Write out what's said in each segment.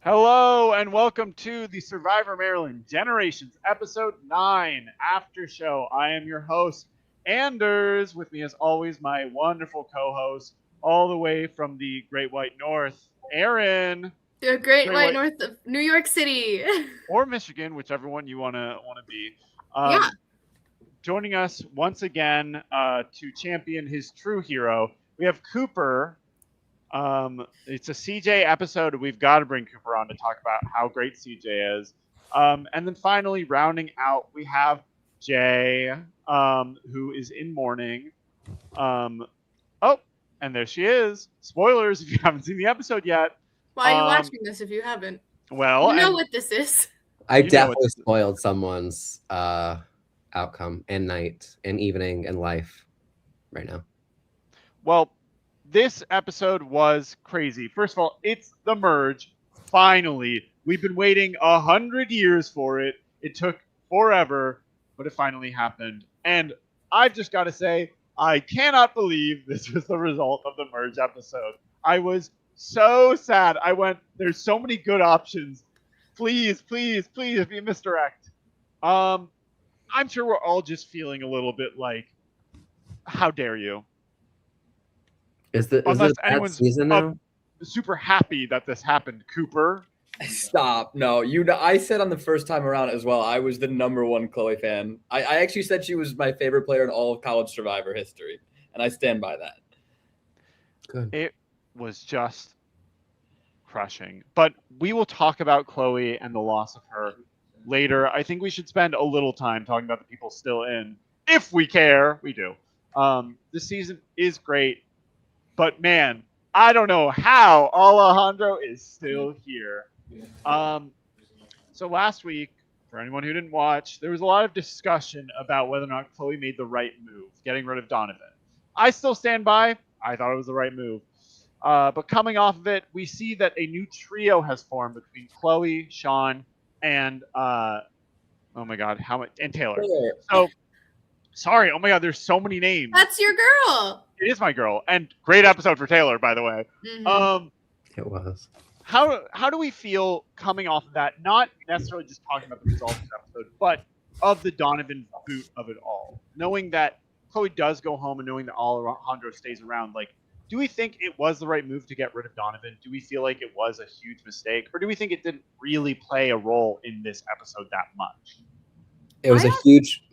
Hello and welcome to the Survivor Maryland Generations Episode 9 Aftershow. I am your host, Anders. With me, as always, my wonderful co host, all the way from the Great White North, Erin. The Great White North of New York City. Or Michigan, whichever one you wanna be. Yeah. Joining us once again to champion his true hero, we have Cooper. It's a CJ episode. We've got to bring Cooper on to talk about how great CJ is. And then finally, rounding out, we have Jay, who is in mourning. Oh, and there she is. Spoilers if you haven't seen the episode yet. Why are you watching this if you haven't? Well, you know what this is. I definitely spoiled someone's outcome and night and evening and life right now. Well, this episode was crazy. First of all, it's the merge. Finally, we've been waiting 100 years for it. It took forever, but it finally happened. And I've just got to say, I cannot believe this was the result of the merge episode. I was so sad. I went, there's so many good options. Please, please, please be a misdirect. I'm sure we're all just feeling a little bit like, how dare you? Unless anyone's super happy that this happened, Cooper. Stop. No, I said on the first time around as well, I was the #1 Chloe fan. I actually said she was my favorite player in all of college Survivor history, and I stand by that. Good. It was just crushing. But we will talk about Chloe and the loss of her later. I think we should spend a little time talking about the people still in. If we care, we do. This season is great. But man, I don't know how Alejandro is still here. So last week, for anyone who didn't watch, there was a lot of discussion about whether or not Chloe made the right move, getting rid of Donovan. I still stand by. I thought it was the right move. But coming off of it, we see that a new trio has formed between Chloe, Sean, and oh my God, and Taylor. So sorry. Oh my God, there's so many names. That's your girl. It is my girl, and great episode for Taylor, by the way. Mm-hmm. It was. How do we feel coming off of that? Not necessarily just talking about the results of the episode, but of the Donovan boot of it all. Knowing that Chloe does go home and knowing that Alejandro stays around, like, do we think it was the right move to get rid of Donovan? Do we feel like it was a huge mistake, or do we think it didn't really play a role in this episode that much? It was a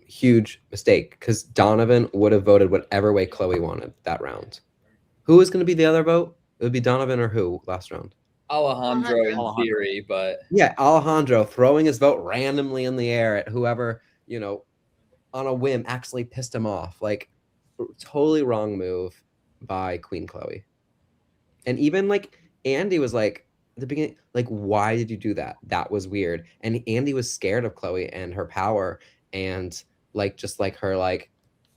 huge mistake because Donovan would have voted whatever way Chloe wanted that round. Who was going to be the other vote? It would be Donovan or who last round? Alejandro in theory, but yeah, Alejandro throwing his vote randomly in the air at whoever, on a whim actually pissed him off. Like, totally wrong move by Queen Chloe. And even like Andy was like at the beginning, like, why did you do that? That was weird. And Andy was scared of Chloe and her power and just like her, like,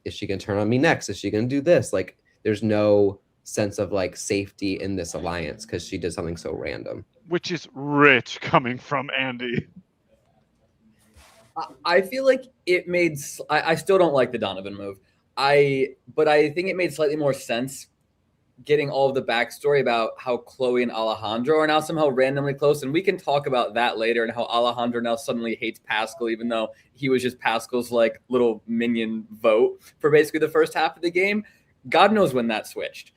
is she gonna turn on me next? Is she gonna do this? Like, there's no sense of like safety in this alliance because she did something so random. Which is rich coming from Andy. I feel like it made. I still don't like the Donovan move. But I think it made slightly more sense getting all of the backstory about how Chloe and Alejandro are now somehow randomly close. And we can talk about that later and how Alejandro now suddenly hates Pascal, even though he was just Pascal's like little minion vote for basically the first half of the game. God knows when that switched.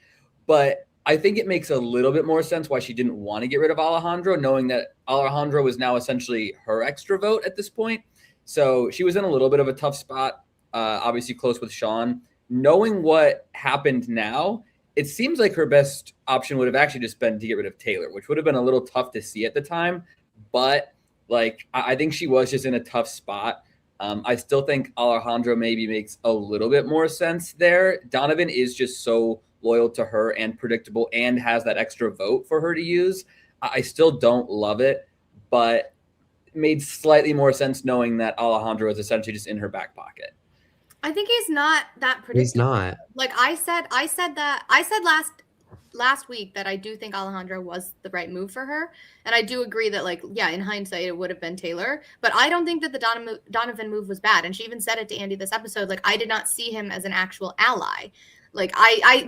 But I think it makes a little bit more sense why she didn't want to get rid of Alejandro, knowing that Alejandro was now essentially her extra vote at this point. So she was in a little bit of a tough spot, obviously close with Sean. Knowing what happened now, it seems like her best option would have actually just been to get rid of Taylor, which would have been a little tough to see at the time. But like, I think she was just in a tough spot. I still think Alejandro maybe makes a little bit more sense there. Donovan is just so loyal to her and predictable and has that extra vote for her to use. I still don't love it, but it made slightly more sense knowing that Alejandro is essentially just in her back pocket. I think he's not that predictable. He's not. Like I said last week that I do think Alejandro was the right move for her. And I do agree that, like, yeah, in hindsight, it would have been Taylor. But I don't think that the Donovan move was bad. And she even said it to Andy this episode. Like, I did not see him as an actual ally. Like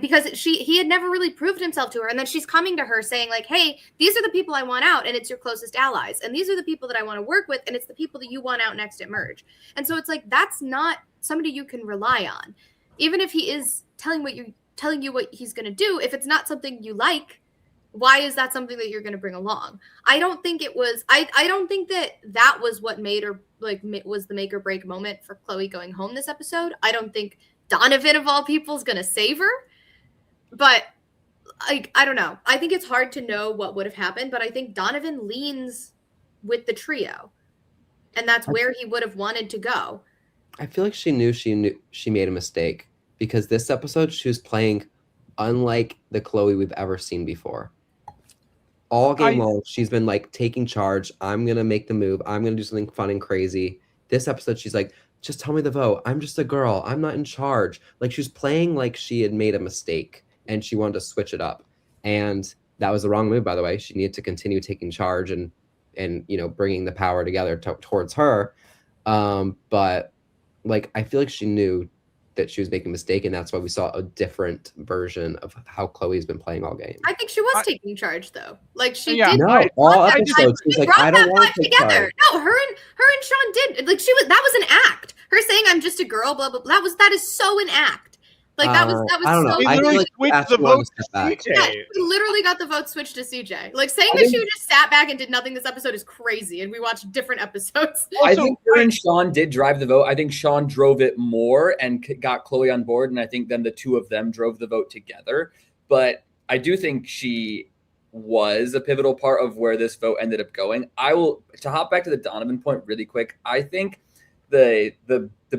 because he had never really proved himself to her, and then she's coming to her saying like, hey, these are the people I want out, and it's your closest allies, and these are the people that I want to work with, and it's the people that you want out next at merge. And so it's like, that's not somebody you can rely on, even if he is telling you what he's going to do. If it's not something you like, why is that something that you're going to bring along? I don't think it was. I don't think that was what made her was the make or break moment for Chloe going home this episode. I don't think Donovan of all people is going to save her, but I don't know. I think it's hard to know what would have happened, but I think Donovan leans with the trio, and that's where he would have wanted to go. I feel like she knew she made a mistake, because this episode she was playing unlike the Chloe we've ever seen before. All game long, she's been like taking charge. I'm going to make the move. I'm going to do something fun and crazy. This episode, she's like, just tell me the vote. I'm just a girl. I'm not in charge. Like, she was playing like she had made a mistake and she wanted to switch it up. And that was the wrong move, by the way. She needed to continue taking charge and bringing the power together towards her. But like, I feel like she knew that she was making a mistake, and that's why we saw a different version of how Chloe's been playing all game. I think she was taking charge, though. Like, she did. No, all episodes. She's like, I don't want to take charge. No, her and Sean did. Like, that was an act. Her saying, "I'm just a girl," blah blah blah. That is so an act. Like, that was. I don't know. I literally switched the vote to CJ. Yeah, we literally got the vote switched to CJ. Like, saying that she just sat back and did nothing this episode is crazy, and we watched different episodes. I think her and Sean did drive the vote. I think Sean drove it more and got Chloe on board, and I think then the two of them drove the vote together. But I do think she was a pivotal part of where this vote ended up going. To hop back to the Donovan point really quick, I think the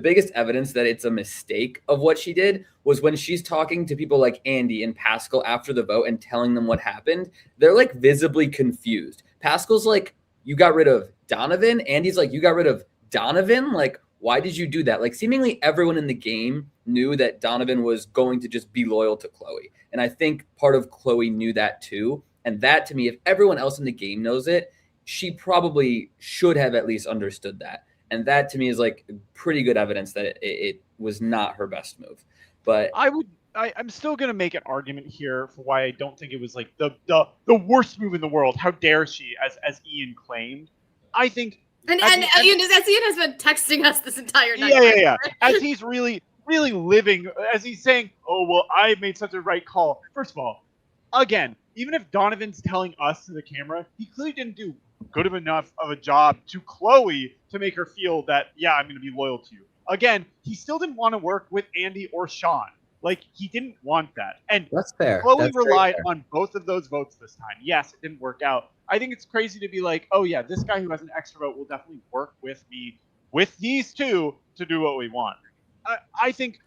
biggest evidence that it's a mistake of what she did was when she's talking to people like Andy and Pascal after the vote and telling them what happened. They're like visibly confused. Pascal's like, you got rid of Donovan. Andy's like, you got rid of Donovan. Like, why did you do that? Like, seemingly everyone in the game knew that Donovan was going to just be loyal to Chloe. And I think part of Chloe knew that too. And that, to me, if everyone else in the game knows it, she probably should have at least understood that. And that, to me, is like pretty good evidence that it was not her best move. But I'm still going to make an argument here for why I don't think it was like the worst move in the world. How dare she, as Ian claimed. I think... And Ian has been texting us this entire night. Yeah. As he's really, really living, as he's saying, oh, well, I made such a right call. First of all, again, even if Donovan's telling us to the camera, he clearly didn't do good enough of a job to Chloe to make her feel that, yeah, I'm going to be loyal to you. Again, he still didn't want to work with Andy or Sean. Like, he didn't want that. And that's fair. Chloe relied on both of those votes this time. Yes, it didn't work out. I think it's crazy to be like, oh, yeah, this guy who has an extra vote will definitely work with me, with these two, to do what we want. I think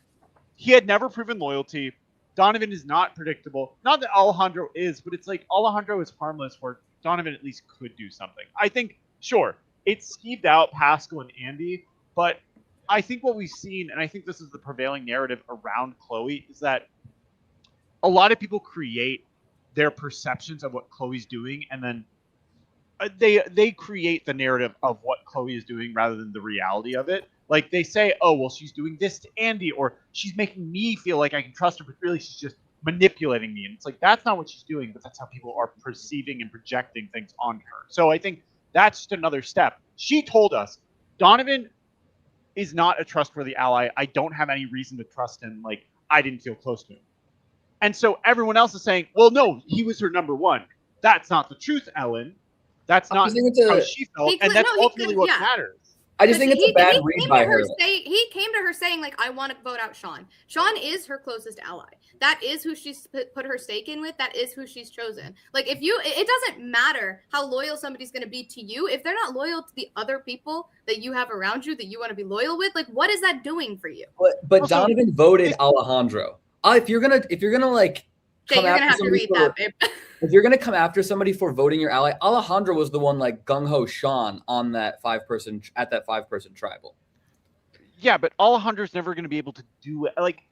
he had never proven loyalty. Donovan is not predictable. Not that Alejandro is, but it's like Alejandro is harmless where Donovan at least could do something. I think, sure, it skeeved out Pascal and Andy, but I think what we've seen, and I think this is the prevailing narrative around Chloe, is that a lot of people create their perceptions of what Chloe's doing, and then they create the narrative of what Chloe is doing rather than the reality of it. Like, they say, oh, well, she's doing this to Andy, or she's making me feel like I can trust her, but really she's just manipulating me. And it's like, that's not what she's doing, but that's how people are perceiving and projecting things on her. So I think that's just another step. She told us, Donovan is not a trustworthy ally. I don't have any reason to trust him. Like, I didn't feel close to him. And so everyone else is saying, well, no, he was her number one. That's not the truth, Ellen. That's not how she felt. And that's ultimately what matters. I just think it's a bad read by her. He came to her saying, like, I want to vote out Sean. Sean is her closest ally. That is who she's put her stake in with. That is who she's chosen. Like, it doesn't matter how loyal somebody's going to be to you. If they're not loyal to the other people that you have around you that you want to be loyal with, like, what is that doing for you? But also, Donovan voted Alejandro. If you're gonna like, you're gonna have to read that, babe. If you're gonna come after somebody for voting your ally, Alejandro was the one like gung ho Sean on that 5-person tribal. Yeah, but Alejandro's never gonna be able to do it. Like,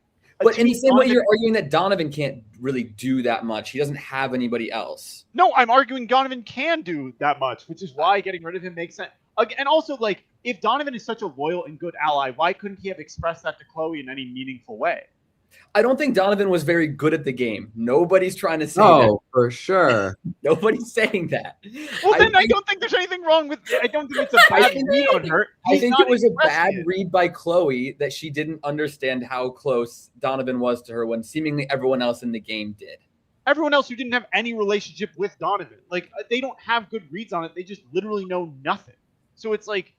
but in the same way, you're arguing that Donovan can't really do that much. He doesn't have anybody else. No, I'm arguing Donovan can do that much, which is why getting rid of him makes sense. And also, like, if Donovan is such a loyal and good ally, why couldn't he have expressed that to Chloe in any meaningful way? I don't think Donovan was very good at the game. Nobody's trying to say that. Oh, for sure. Nobody's saying that. Well, then I don't think there's anything wrong with. I don't think it's a bad read on her. I think it was a bad yet. read by Chloe that she didn't understand how close Donovan was to her when seemingly everyone else in the game did. Everyone else who didn't have any relationship with Donovan, like they don't have good reads on it. They just literally know nothing. So it's like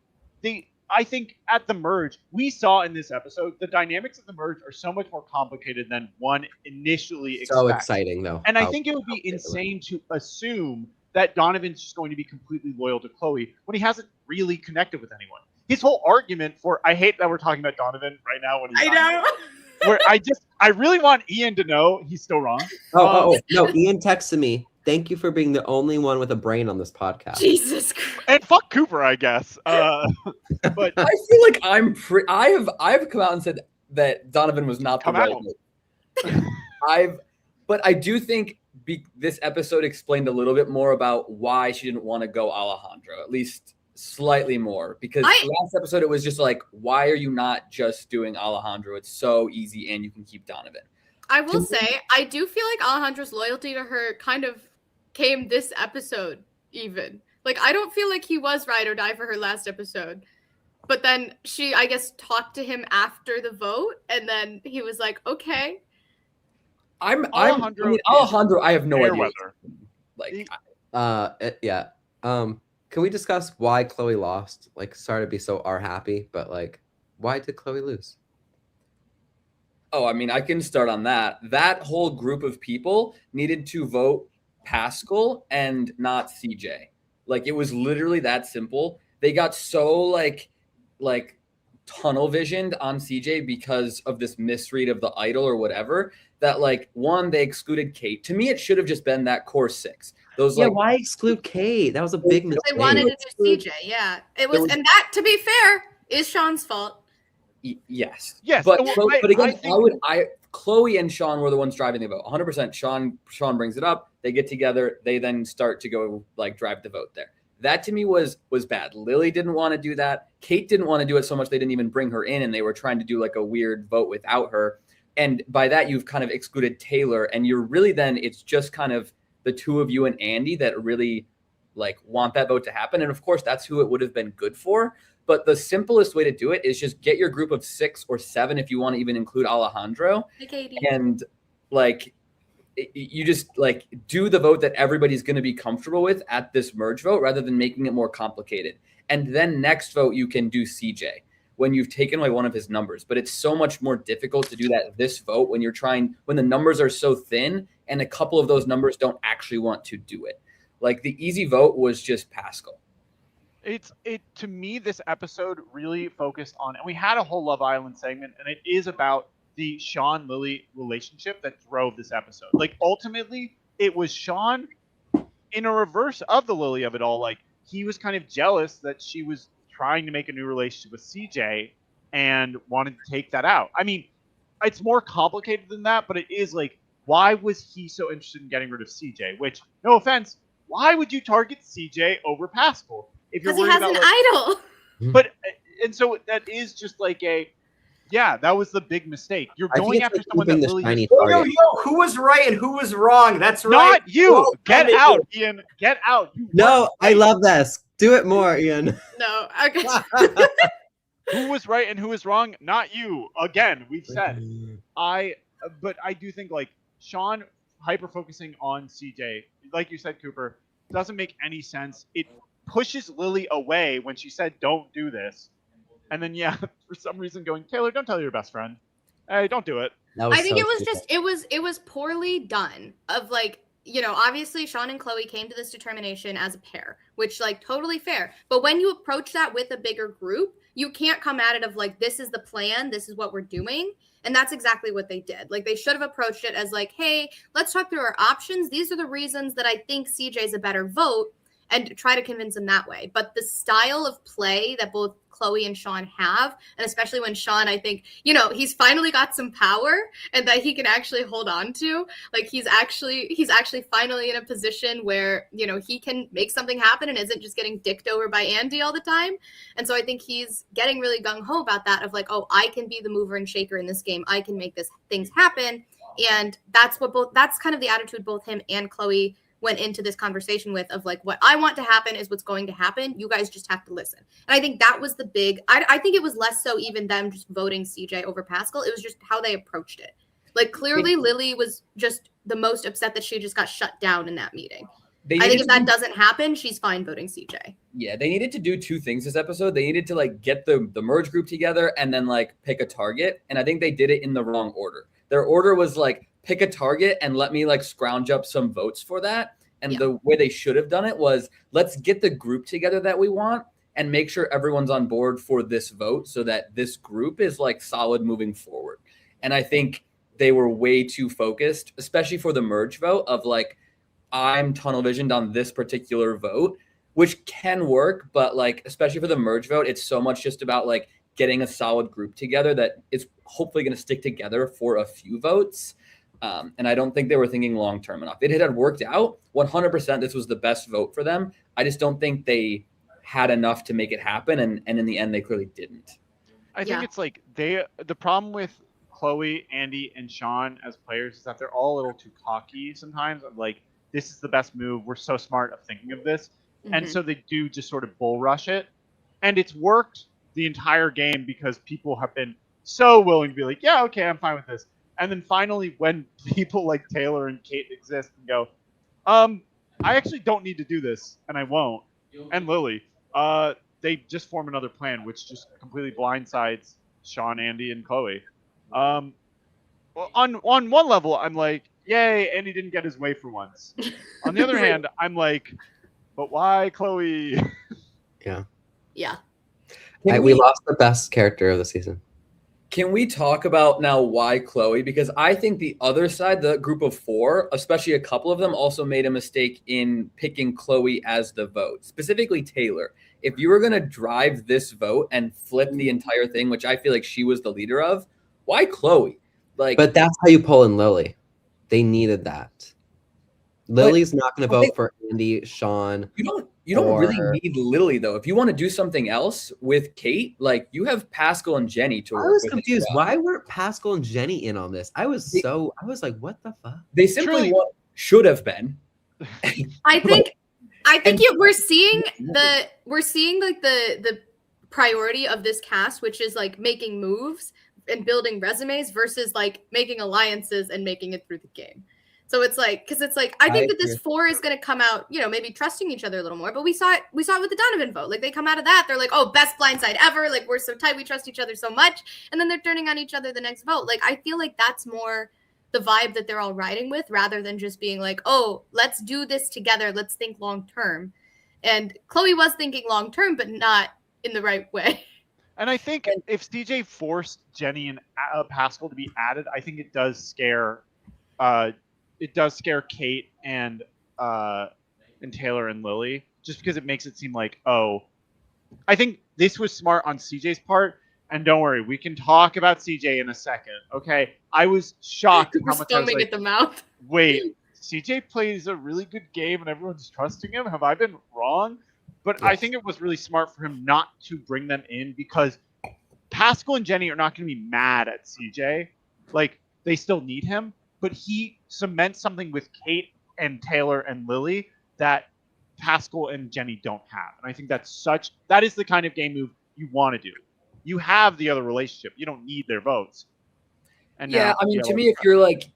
I think at the merge, we saw in this episode, the dynamics of the merge are so much more complicated than one initially expects. So exciting, though. And I think it would be insane to assume that Donovan's just going to be completely loyal to Chloe when he hasn't really connected with anyone. His whole argument for, I hate that we're talking about Donovan right now. When he's where I really want Ian to know he's still wrong. No, Ian texted me. Thank you for being the only one with a brain on this podcast. Jesus Christ. And fuck Cooper, I guess. But I feel like I've come out and said that Donovan was not the right. But I do think this episode explained a little bit more about why she didn't want to go Alejandro, at least slightly more. Because last episode it was just like, why are you not just doing Alejandro? It's so easy and you can keep Donovan. I will say, I do feel like Alejandro's loyalty to her kind of came this episode even. Like, I don't feel like he was ride or die for her last episode. But then she, I guess, talked to him after the vote, and then he was like, okay. Alejandro, I have no idea. Can we discuss why Chloe lost? Like, sorry to be so happy, but like, why did Chloe lose? Oh, I mean, I can start on that. That whole group of people needed to vote Pascal and not CJ. Like, it was literally that simple. They got so like tunnel visioned on CJ because of this misread of the idol or whatever that like one, they excluded Kate. To me, it should have just been that core 6. Why exclude Kate? That was a big mistake. They wanted to do CJ, yeah. It was, and that, to be fair, is Sean's fault. Yes. But again, Chloe and Sean were the ones driving the vote. 100%. Sean brings it up. They get together. They then start to go like drive the vote there. That to me was bad. Lily didn't want to do that. Kate didn't want to do it so much they didn't even bring her in, and they were trying to do like a weird vote without her. And by that, you've kind of excluded Taylor, and you're really then it's just kind of the two of you and Andy that really like want that vote to happen. And of course, that's who it would have been good for. But the simplest way to do it is just get your group of 6 or 7, if you want to even include Alejandro, and like you just like do the vote that everybody's going to be comfortable with at this merge vote rather than making it more complicated. And then next vote, you can do CJ when you've taken away one of his numbers. But it's so much more difficult to do that this vote when when the numbers are so thin and a couple of those numbers don't actually want to do it. Like the easy vote was just Pascal. To me, this episode really focused on, and we had a whole Love Island segment, and it is about the Sean Lily relationship that drove this episode. Like ultimately, it was Sean in a reverse of the Lily of it all. Like he was kind of jealous that she was trying to make a new relationship with CJ and wanted to take that out. I mean, it's more complicated than that, but it is like, why was he so interested in getting rid of CJ? Which, no offense, why would you target CJ over Pascal? Because he has an idol. But, and so that is just like that was the big mistake. You're going after someone that really... Yo, who was right and who was wrong? That's right. Not you. Get out, Ian. Get out. No, I love this. Do it more, Ian. No, okay. Who was right and who was wrong? Not you. Again, we've said. But I do think like Sean hyper-focusing on CJ, like you said, Cooper, doesn't make any sense. It pushes Lily away when she said, don't do this. And then, for some reason going, Taylor, don't tell your best friend. Hey, don't do it. I think it was just, it was poorly done of like, obviously Sean and Chloe came to this determination as a pair, which like totally fair. But when you approach that with a bigger group, you can't come at it of like, this is the plan. This is what we're doing. And that's exactly what they did. Like they should have approached it as like, hey, let's talk through our options. These are the reasons that I think CJ is a better vote. and try to convince him that way. But the style of play that both Chloe and Sean have, and especially when Sean, I think, he's finally got some power and that he can actually hold on to. Like he's actually finally in a position where, he can make something happen and isn't just getting dicked over by Andy all the time. And so I think he's getting really gung-ho about that of like, oh, I can be the mover and shaker in this game. I can make things happen. And that's kind of the attitude both him and Chloe went into this conversation with, of like, what I want to happen is what's going to happen. You guys just have to listen. And I think that was the big, I think it was less so even them just voting CJ over Pascal. It was just how they approached it. Like clearly Lily was just the most upset that she just got shut down in that meeting. I think if that doesn't happen, she's fine voting CJ. Yeah, they needed to do two things this episode. They needed to like get the merge group together and then like pick a target. And I think they did it in the wrong order. Their order was like, pick a target and let me like scrounge up some votes for that. And the way they should have done it was, let's get the group together that we want and make sure everyone's on board for this vote so that this group is like solid moving forward. And I think they were way too focused, especially for the merge vote of like, I'm tunnel visioned on this particular vote, which can work. But like, especially for the merge vote, it's so much just about like getting a solid group together that is hopefully going to stick together for a few votes. And I don't think they were thinking long-term enough. It had worked out 100%. This was the best vote for them. I just don't think they had enough to make it happen. And in the end, they clearly didn't. I think it's like the problem with Chloe, Andy, and Sean as players is that they're all a little too cocky sometimes. Of like, this is the best move. We're so smart of thinking of this. Mm-hmm. And so they do just sort of bull rush it. And it's worked the entire game because people have been so willing to be like, yeah, okay, I'm fine with this. And then finally, when people like Taylor and Kate exist and go, I actually don't need to do this, and I won't, and Lily, they just form another plan, which just completely blindsides Sean, Andy, and Chloe. Well, on one level, I'm like, yay, Andy didn't get his way for once. On the other hand, I'm like, but why Chloe? Yeah. Yeah. We lost the best character of the season. Can we talk about now why Chloe? Because I think the other side, the group of four, especially a couple of them, also made a mistake in picking Chloe as the vote, specifically Taylor. If you were going to drive this vote and flip the entire thing, which I feel like she was the leader of, why Chloe? But that's how you pull in Lily. They needed that. Lily's not going to vote for Andy, Sean. You don't really need Lily, though. If you want to do something else with Kate, like you have Pascal and Jenny to work with. I was confused. Why weren't Pascal and Jenny in on this? I was like, what the fuck? They simply should have been. I think we're seeing like the priority of this cast, which is like making moves and building resumes versus like making alliances and making it through the game. So it's like, because it's like, I think that this 4 is going to come out, maybe trusting each other a little more. But we saw it with the Donovan vote. Like they come out of that, they're like, oh, best blindside ever. Like we're so tight, we trust each other so much. And then they're turning on each other the next vote. Like I feel like that's more the vibe that they're all riding with, rather than just being like, oh, let's do this together. Let's think long term. And Chloe was thinking long term, but not in the right way. And I think if CJ forced Jenny and Pascal to be added, I think it does scare. It does scare Kate and Taylor and Lily, just because it makes it seem like, oh, I think this was smart on CJ's part. And don't worry, we can talk about CJ in a second. Okay, I was shocked at how much I was like, at the mouth. Wait, CJ plays a really good game and everyone's trusting him. Have I been wrong? But yes. I think it was really smart for him not to bring them in, because Pascal and Jenny are not going to be mad at CJ. Like, they still need him. But he cements something with Kate and Taylor and Lily that Pascal and Jenny don't have. And I think that is the kind of game move you want to do. You have the other relationship. You don't need their votes. And yeah, I mean, to me,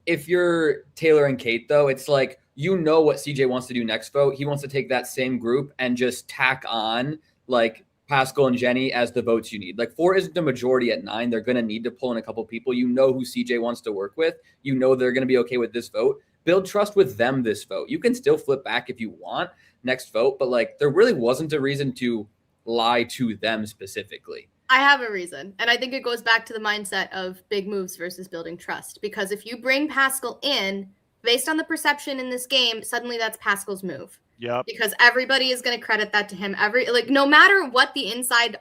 if you're Taylor and Kate, though, it's like, what CJ wants to do next vote. He wants to take that same group and just tack on like Pascal and Jenny as the votes you need. Like 4 isn't the majority at 9. They're going to need to pull in a couple people. Who CJ wants to work with. They're going to be okay with this vote. Build trust with them this vote. You can still flip back if you want next vote, but like there really wasn't a reason to lie to them specifically. I have a reason. And I think it goes back to the mindset of big moves versus building trust. Because if you bring Pascal in, based on the perception in this game, suddenly that's Pascal's move. Yep. Because everybody is going to credit that to him. No matter what the inside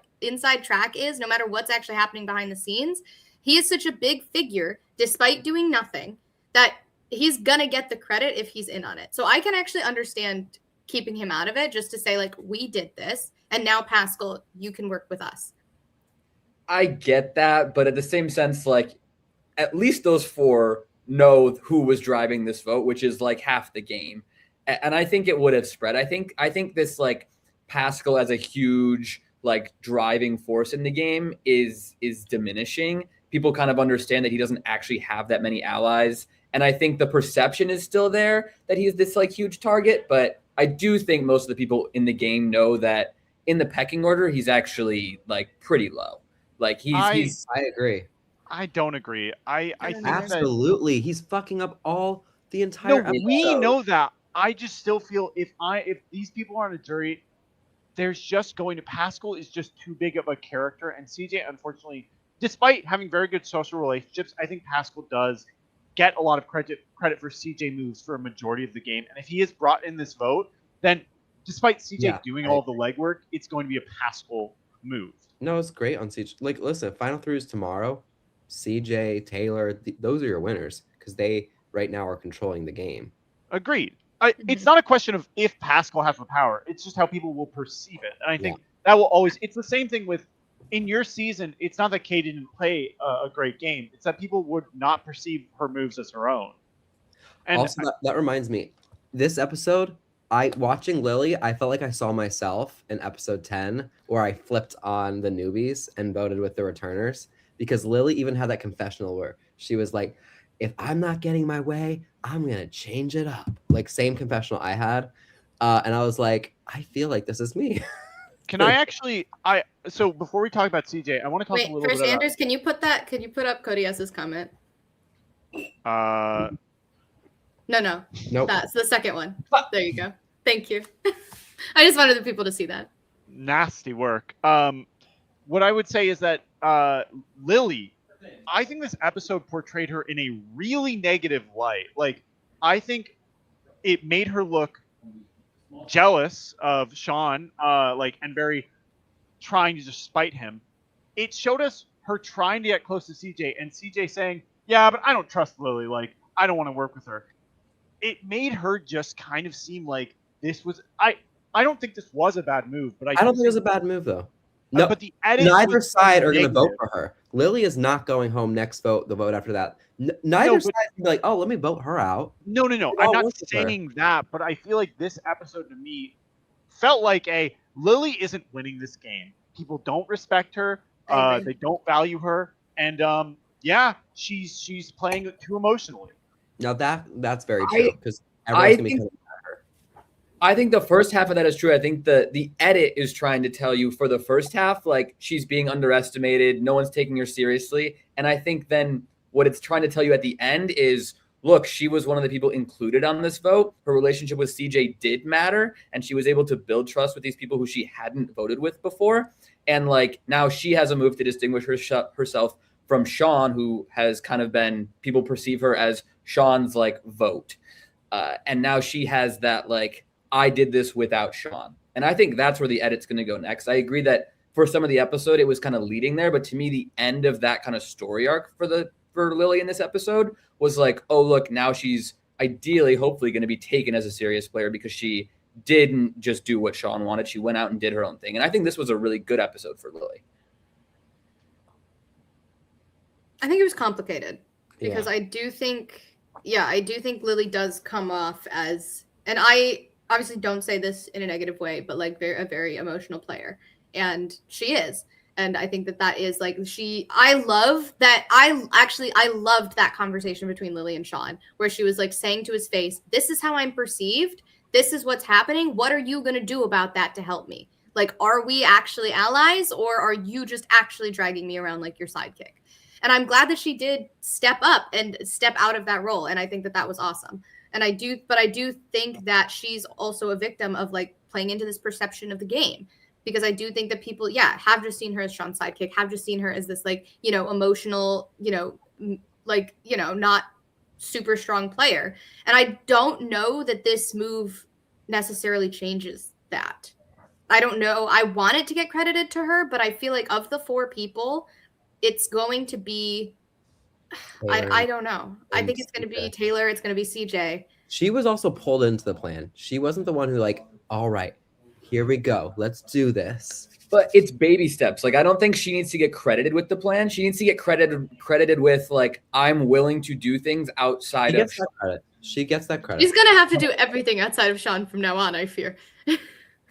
track is, no matter what's actually happening behind the scenes, he is such a big figure, despite doing nothing, that he's going to get the credit if he's in on it. So I can actually understand keeping him out of it, just to say, like, we did this, and now Pascal, you can work with us. I get that, but at the same sense, like, at least those 4 know who was driving this vote, which is like half the game. And I think it would have spread. I think this, like, Pascal as a huge, like, driving force in the game is diminishing. People kind of understand that he doesn't actually have that many allies. And I think the perception is still there that he's this, like, huge target. But I do think most of the people in the game know that in the pecking order, he's actually, like, pretty low. Like, he's I agree. I don't agree. I think Absolutely. He's fucking up all the that, entire no, episode. we know that. I just still feel if these people are on a jury, there's just going to Pascal is just too big of a character, and CJ, unfortunately, despite having very good social relationships, I think Pascal does get a lot of credit for CJ moves for a majority of the game. And if he is brought in this vote, then despite CJ doing all the legwork, it's going to be a Pascal move. No, it's great on CJ. Like, listen, Final 3 is tomorrow. CJ, Taylor, those are your winners because they right now are controlling the game. Agreed. It's not a question of if Pascal has the power. It's just how people will perceive it. And I think that will always... It's the same thing with... In your season, it's not that Kay didn't play a great game. It's that people would not perceive her moves as her own. And also, that reminds me. This episode, watching Lily, I felt like I saw myself in episode 10 where I flipped on the newbies and voted with the returners. Because Lily even had that confessional where she was like, if I'm not getting my way, I'm going to change it up. Like, same confessional I had. And I was like, I feel like this is me. Can I actually... So before we talk about CJ, I want to talk a little first, bit about... Anders, can you put up Cody S's comment? No. Nope. That's the second one. There you go. Thank you. I just wanted the people to see that. Nasty work. What I would say is that Lily, I think this episode portrayed her in a really negative light. Like, I think it made her look jealous of Sean, and very trying to just spite him. It showed us her trying to get close to CJ, and CJ saying, yeah, but I don't trust Lily. Like, I don't want to work with her. It made her just kind of seem like this was... I don't think this was a bad move, but I don't think it was a bad move, though. No, but the edit neither side are going to negative. vote for her. Lily is not going home next vote, the vote after that. Neither side is be like, oh, let me vote her out. No. I'm not saying that, but I feel like this episode to me felt like Lily isn't winning this game. People don't respect her. They don't value her. And she's playing it too emotionally. Now that's very true because everyone's going to be coming at her. I think the first half of that is true. I think the edit is trying to tell you for the first half, like, she's being underestimated. No one's taking her seriously. And I think then what it's trying to tell you at the end is, look, she was one of the people included on this vote. Her relationship with CJ did matter, and she was able to build trust with these people who she hadn't voted with before. And, like, now she has a move to distinguish herself from Sean, who has kind of been, people perceive her as Sean's, like, vote. And now she has that, like, I did this without Sean. And I think that's where the edit's going to go next. I agree that for some of the episode, it was kind of leading there. But to me, the end of that kind of story arc for Lily in this episode was like, oh, look, now she's ideally, hopefully going to be taken as a serious player because she didn't just do what Sean wanted. She went out and did her own thing. And I think this was a really good episode for Lily. I think it was complicated because I do think Lily does come off as, and I obviously don't say this in a negative way, but like a very emotional player. And she is. And I think that is like I loved that conversation between Lily and Sean, where she was like saying to his face, this is how I'm perceived. This is what's happening. What are you going to do about that to help me? Like, are we actually allies, or are you just actually dragging me around like your sidekick? And I'm glad that she did step up and step out of that role. And I think that was awesome. And I do think that she's also a victim of like playing into this perception of the game. Because I do think that people, have just seen her as Sean's sidekick, have just seen her as this, like, emotional, not super strong player. And I don't know that this move necessarily changes that. I don't know. I want it to get credited to her, but I feel like of the 4 people, it's going to be I don't know. I think it's going to be Taylor. It's going to be CJ. She was also pulled into the plan. She wasn't the one who like, all right, here we go. Let's do this. But it's baby steps. Like, I don't think she needs to get credited with the plan. She needs to get credited with, like, I'm willing to do things outside of. She gets that credit. She's going to have to do everything outside of Sean from now on, I fear.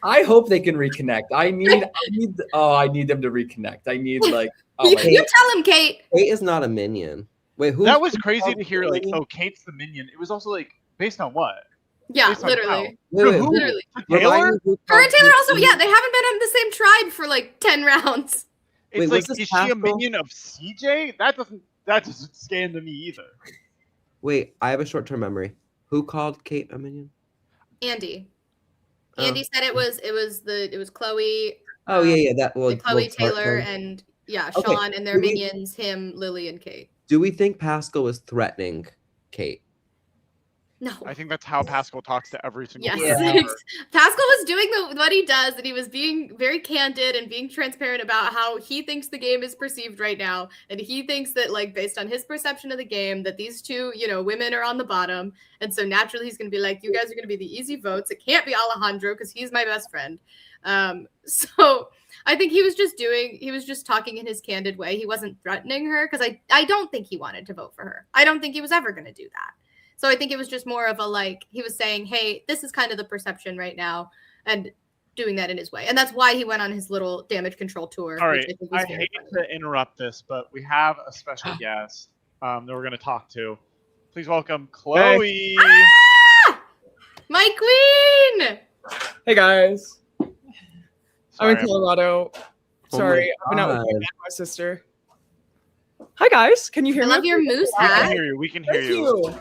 I hope they can reconnect. I need them to reconnect. I need, like, you tell him, Kate. Kate is not a minion. Wait, who? That was crazy to hear. Like, oh, Kate's the minion. It was also like based on what? Yeah, Based on literally. Literally. Taylor? Her and Taylor also, yeah, they haven't been in the same tribe for like 10 rounds. It's like, is she a minion of CJ? That doesn't scan to me either. Wait, I have a short-term memory. Who called Kate a minion? Andy. Andy said it was Chloe. Oh yeah, that was Chloe, Taylor, and Sean and their minions, him, Lily, and Kate. Do we think Pascal was threatening Kate? No. I think that's how Pascal talks to every single person. Yes. Pascal was doing what he does, and he was being very candid and being transparent about how he thinks the game is perceived right now. And he thinks that, like, based on his perception of the game, that these 2, women are on the bottom. And so naturally he's going to be like, you guys are going to be the easy votes. It can't be Alejandro because he's my best friend. So I think he was just talking in his candid way. He wasn't threatening her because I don't think he wanted to vote for her. I don't think he was ever going to do that. So I think it was just more of a, like, he was saying, hey, this is kind of the perception right now, and doing that in his way. And that's why he went on his little damage control tour. All right. I hate to interrupt this, but we have a special guest that we're going to talk to. Please welcome Chloe. Hey. Ah! My queen! Hey, guys. Sorry, I'm in Colorado. Sorry, I've been out with my sister. Hi, guys. Can you hear me? I love your moose We hat. can hear you. We can hear you.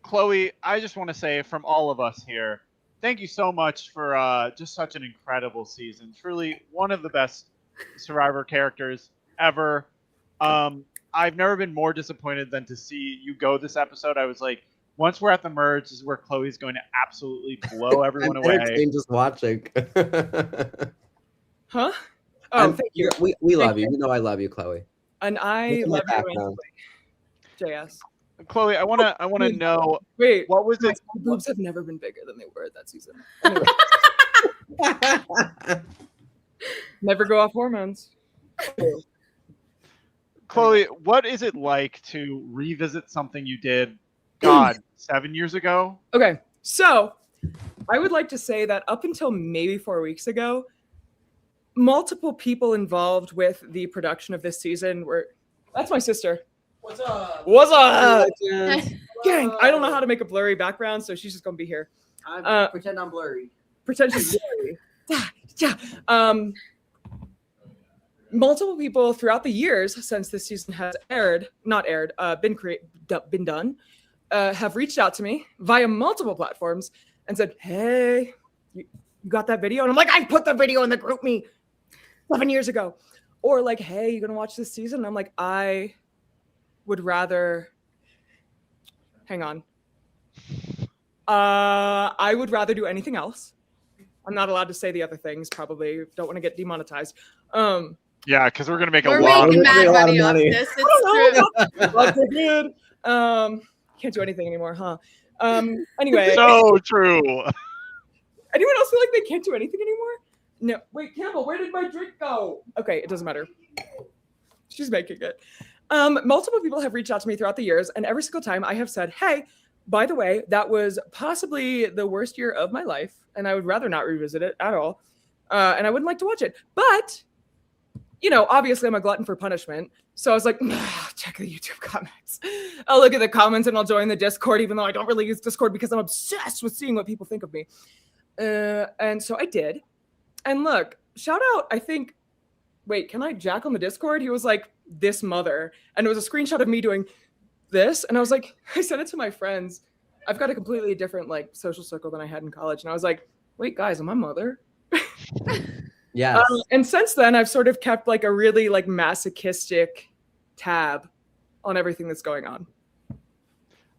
Chloe, I just want to say from all of us here, thank you so much for just such an incredible season. Truly one of the best Survivor characters ever. I've never been more disappointed than to see you go this episode. I was like, once we're at the merge, this is where Chloe's going to absolutely blow everyone away. Just watching. Huh? Oh, thank you. We love you. You know I love you, Chloe. And I love you, JS. Chloe, I wanna know. Wait, what was it? My boobs have never been bigger than they were that season. Anyway. Never go off hormones. Chloe, what is it like to revisit something you did, God, 7 years ago? Okay, so I would like to say that up until maybe 4 weeks ago, multiple people involved with the production of this season were. That's my sister. What's up? What's up? Gang, I don't know how to make a blurry background, so she's just gonna be here. Pretend I'm blurry. Pretend she's blurry. Yeah. Multiple people throughout the years since this season has been done, have reached out to me via multiple platforms and said, "Hey, you got that video?" And I'm like, "I put the video in the group me 7 years ago." Or like, "Hey, you gonna watch this season?" And I'm like, "I would rather." Hang on. I would rather do anything else. I'm not allowed to say the other things. Probably don't want to get demonetized. Yeah, because we're gonna make We're a lot making of mad lot of money off money. this. It's true. Lots are good. Can't do anything anymore, huh? Anyway. So true. Anyone else feel like they can't do anything anymore? No. Wait, Campbell, where did my drink go? Okay, it doesn't matter. She's making it. Multiple people have reached out to me throughout the years, and every single time I have said, "Hey, by the way, that was possibly the worst year of my life, and I would rather not revisit it at all, and I wouldn't like to watch it." But, obviously I'm a glutton for punishment, so I was like, check the YouTube comments. I'll look at the comments and I'll join the Discord, even though I don't really use Discord because I'm obsessed with seeing what people think of me. And so I did. And look, shout out, I think, wait, can I jack on the Discord? He was like, "This mother." And it was a screenshot of me doing this. And I was like, I sent it to my friends. I've got a completely different social circle than I had in college. And I was like, wait, guys, am I mother? Yes. And since then, I've sort of kept a really masochistic tab on everything that's going on.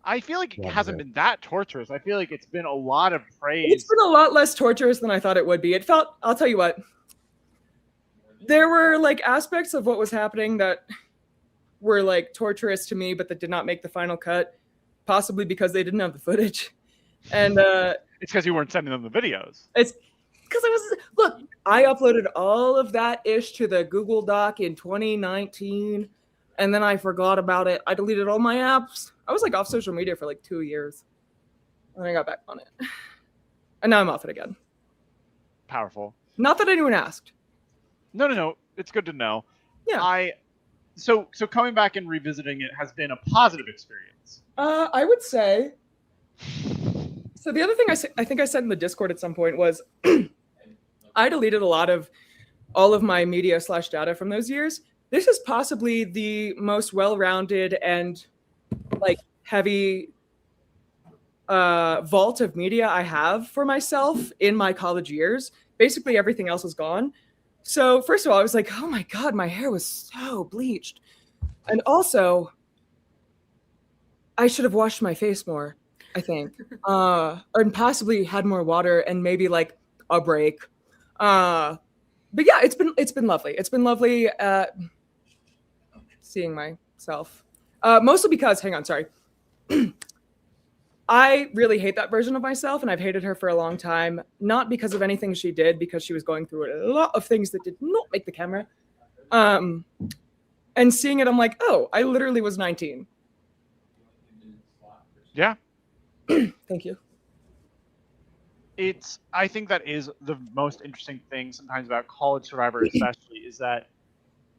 I feel like it Yeah, hasn't yeah. been that torturous. I feel like it's been a lot of It's praise. been a lot less torturous than I thought it would be. It felt, I'll tell you what, there were like aspects of what was happening that were like torturous to me, but that did not make the final cut, possibly because they didn't have the footage. And It's because you weren't sending them the videos. it's because look, I uploaded all of that ish to the Google Doc in 2019, and then I forgot about it. I deleted all my apps. I was like off social media for like 2 years, and I got back on it, and now I'm off it again. Powerful. Not that anyone asked. No. It's good to know. Yeah. So coming back and revisiting it has been a positive experience. I would say. So the other thing I think I said in the Discord at some point was I deleted a lot of all of my media / data from those years. This is possibly the most well-rounded and like heavy vault of media I have for myself in my college years. Basically everything else is gone. So first of all, I was like, oh my God, my hair was so bleached. And also, I should have washed my face more, I think. And possibly had more water and maybe like a break. But yeah, it's been lovely. It's been lovely seeing myself. Mostly because, hang on, sorry. I really hate that version of myself, and I've hated her for a long time. Not because of anything she did, because she was going through a lot of things that did not make the camera. And seeing it, I'm like, oh, I literally was 19. Yeah. Thank you. I think that is the most interesting thing sometimes about College Survivor, especially, is that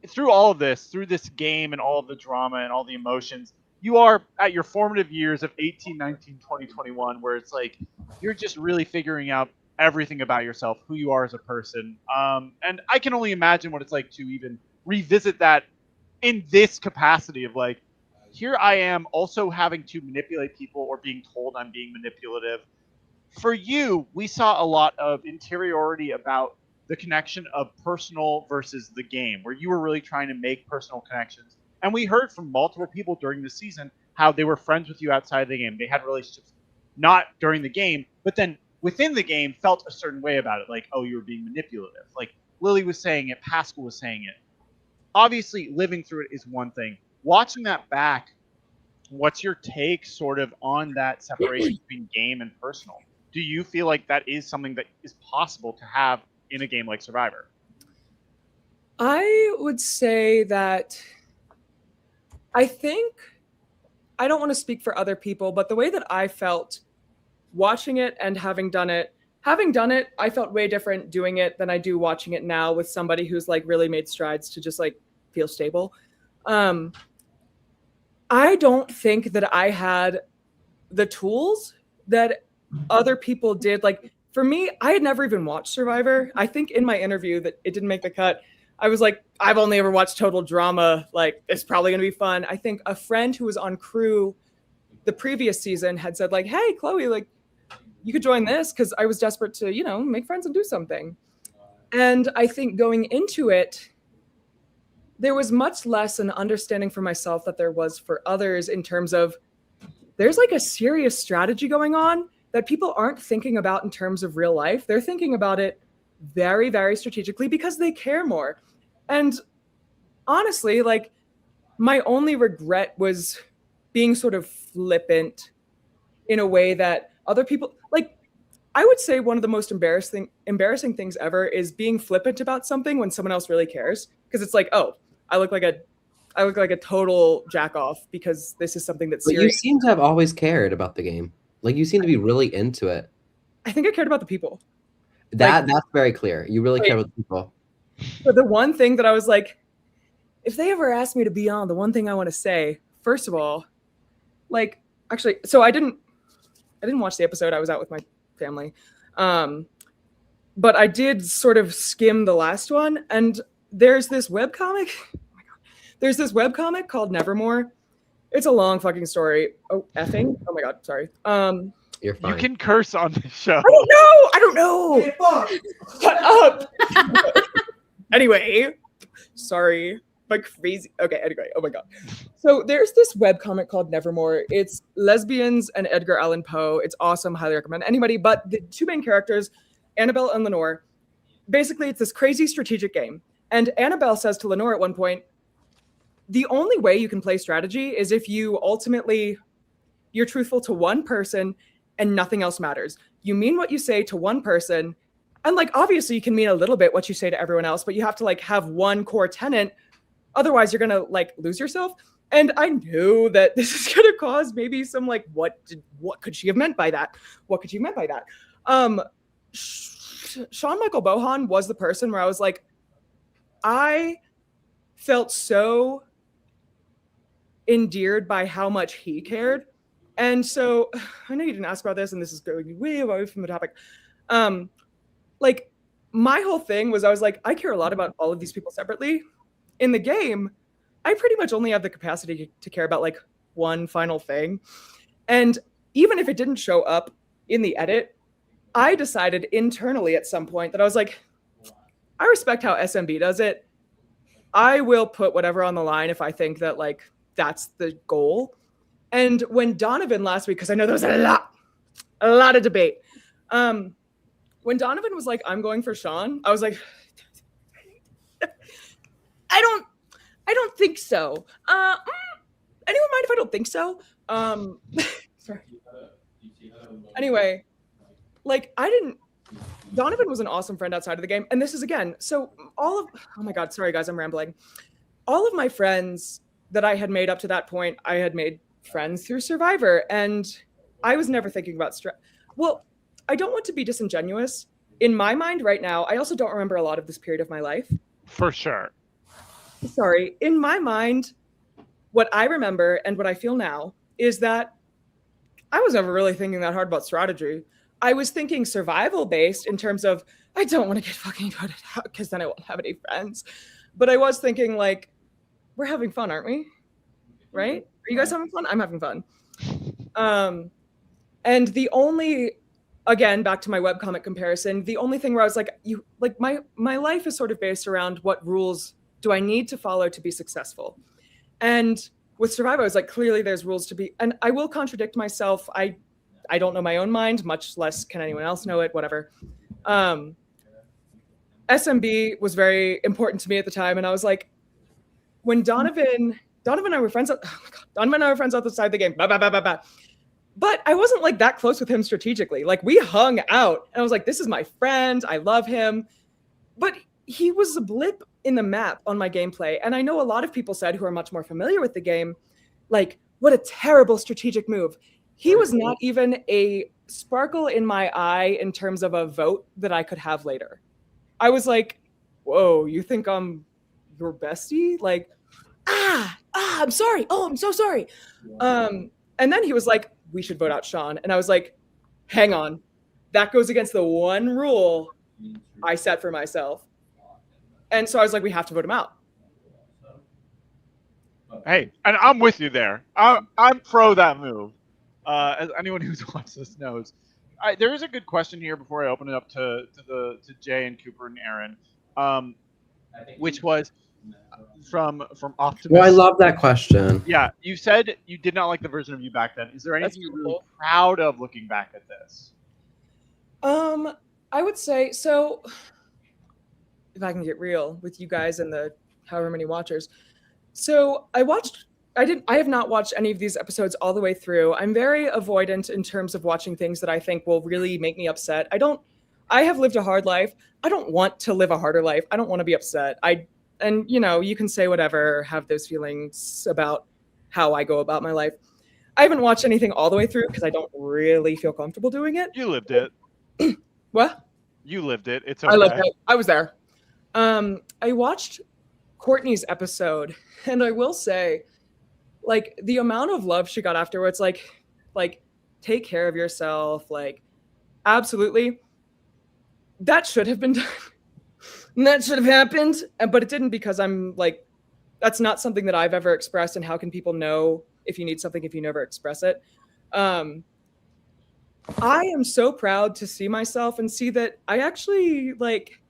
through all of this, through this game and all of the drama and all the emotions, you are at your formative years of 18, 19, 20, 21, where it's like you're just really figuring out everything about yourself, who you are as a person. And I can only imagine what it's like to even revisit that in this capacity of like, here I am also having to manipulate people or being told I'm being manipulative. For you, we saw a lot of interiority about the connection of personal versus the game, where you were really trying to make personal connections. And we heard from multiple people during the season how they were friends with you outside the game. They had relationships not during the game, but then within the game felt a certain way about it. Like, oh, you were being manipulative. Like Lily was saying it, Pascal was saying it. Obviously, living through it is one thing. Watching that back, what's your take sort of on that separation between game and personal? Do you feel like that is something that is possible to have in a game like Survivor? I would say that I think, I don't want to speak for other people, but the way that I felt watching it and having done it, I felt way different doing it than I do watching it now with somebody who's like really made strides to just like feel stable. I don't think that I had the tools that other people did. Like for me, I had never even watched Survivor. I think in my interview that it didn't make the cut, I was like, I've only ever watched Total Drama. Like, it's probably going to be fun. I think a friend who was on crew the previous season had said like, hey, Chloe, like you could join this, because I was desperate to, you know, make friends and do something. And I think going into it, there was much less an understanding for myself that there was for others in terms of there's like a serious strategy going on that people aren't thinking about in terms of real life. They're thinking about it very, very strategically because they care more. And honestly, like my only regret was being sort of flippant in a way that other people, like I would say one of the most embarrassing things ever is being flippant about something when someone else really cares. Because it's like, oh, I look like a total jack off because this is something that's serious. But you seem to have always cared about the game. Like you seem to be really into it. I think I cared about the people. That's very clear. You really care about the people. But the one thing that I was like, if they ever ask me to be on, the one thing I want to say, first of all, like actually, so I didn't watch the episode. I was out with my family. But I did sort of skim the last one, and there's this webcomic. Oh my God. There's this webcomic called Nevermore. It's a long fucking story. Oh, effing. Oh my God. Sorry. You're fine. You can curse on this show. I don't know. Hey, fuck. Shut up. Anyway, sorry. my crazy. Okay, anyway, oh my god. So there's this webcomic called Nevermore. It's lesbians and Edgar Allan Poe. It's awesome. Highly recommend anybody. But the two main characters, Annabelle and Lenore, basically it's this crazy strategic game. And Annabelle says to Lenore at one point, the only way you can play strategy is if you're truthful to one person and nothing else matters. You mean what you say to one person, and like obviously you can mean a little bit what you say to everyone else, but you have to like have one core tenet. Otherwise, you're gonna like lose yourself. And I knew that this is gonna cause maybe some like, what could she have meant by that? What could she have meant by that? Sean Michael Bohan was the person where I was like, I felt so endeared by how much he cared. And so I know you didn't ask about this, and this is going way away from the topic. Like my whole thing was I was like, I care a lot about all of these people separately. In the game, I pretty much only have the capacity to care about like one final thing. And even if it didn't show up in the edit, I decided internally at some point that I was like, I respect how SMB does it. I will put whatever on the line if I think that like that's the goal. And when Donovan last week, because I know there was a lot of debate. When Donovan was like, I'm going for Sean, I was like, I don't think so. Anyone mind if I don't think so? Sorry. Anyway, like Donovan was an awesome friend outside of the game. And this is again, so oh my God, sorry guys, I'm rambling. All of my friends that I had made up to that point, I had made friends through Survivor. And I was never thinking about well, I don't want to be disingenuous. In my mind right now, I also don't remember a lot of this period of my life. For sure. Sorry. In my mind, what I remember and what I feel now is that I was never really thinking that hard about strategy. I was thinking survival based in terms of, I don't want to get fucking voted out because then I won't have any friends. But I was thinking like, we're having fun, aren't we? Right? Are you guys having fun? I'm having fun. And the only, again, back to my webcomic comparison, the only thing where I was like, my life is sort of based around what rules do I need to follow to be successful? And with Survivor, I was like, clearly there's rules to be, and I will contradict myself. I don't know my own mind, much less can anyone else know it, whatever. SMB was very important to me at the time. And I was like, when Donovan and I were friends, oh my God, Donovan and I were friends outside the game, but I wasn't like that close with him strategically. Like we hung out and I was like, this is my friend. I love him. But he was a blip in the map on my gameplay. And I know a lot of people said who are much more familiar with the game, like, what a terrible strategic move. He was not even a sparkle in my eye in terms of a vote that I could have later. I was like, whoa, you think I'm your bestie? Like, I'm sorry. Oh, I'm so sorry. And then he was like, we should vote out Sean. And I was like, hang on. That goes against the one rule I set for myself. And so I was like, we have to vote him out. Hey, and I'm with you there. I'm pro that move. As anyone who's watched this knows, there is a good question here before I open it up to Jay and Cooper and Erin, which was from Optimus. Well, I love that question. Yeah, you said you did not like the version of you back then. Is there anything you're really proud of looking back at this? I would say so. If I can get real with you guys and the however many watchers. So I have not watched any of these episodes all the way through. I'm very avoidant in terms of watching things that I think will really make me upset. I have lived a hard life. I don't want to live a harder life. I don't want to be upset. And you know, you can say whatever, have those feelings about how I go about my life. I haven't watched anything all the way through because I don't really feel comfortable doing it. You lived it. What? You lived it. It's okay. I lived it. I was there. I watched Courtney's episode, and I will say, like, the amount of love she got afterwards, like take care of yourself, like, absolutely. That should have been done. And that should have happened, but it didn't because I'm like, that's not something that I've ever expressed. And how can people know if you need something if you never express it? I am so proud to see myself and see that I actually like.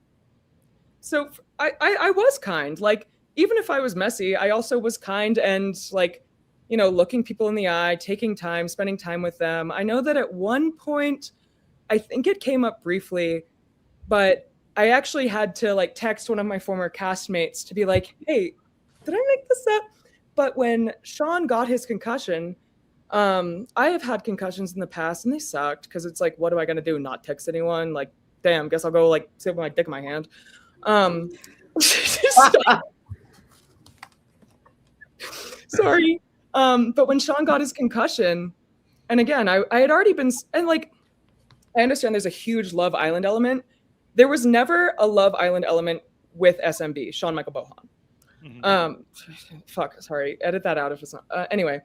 So I was kind. Like even if I was messy, I also was kind and like, you know, looking people in the eye, taking time, spending time with them. I know that at one point, I think it came up briefly, but I actually had to like text one of my former castmates to be like, hey, did I make this up? But when Sean got his concussion, I have had concussions in the past and they sucked because it's like, what am I gonna do? Not text anyone? Like, damn, guess I'll go like sit with my dick in my hand. Sorry. But when Sean got his concussion, and again, I had already been, and like, I understand there's a huge Love Island element. There was never a Love Island element with SMB, Sean Michael Bohan. Fuck, sorry, edit that out if it's not. Anyway,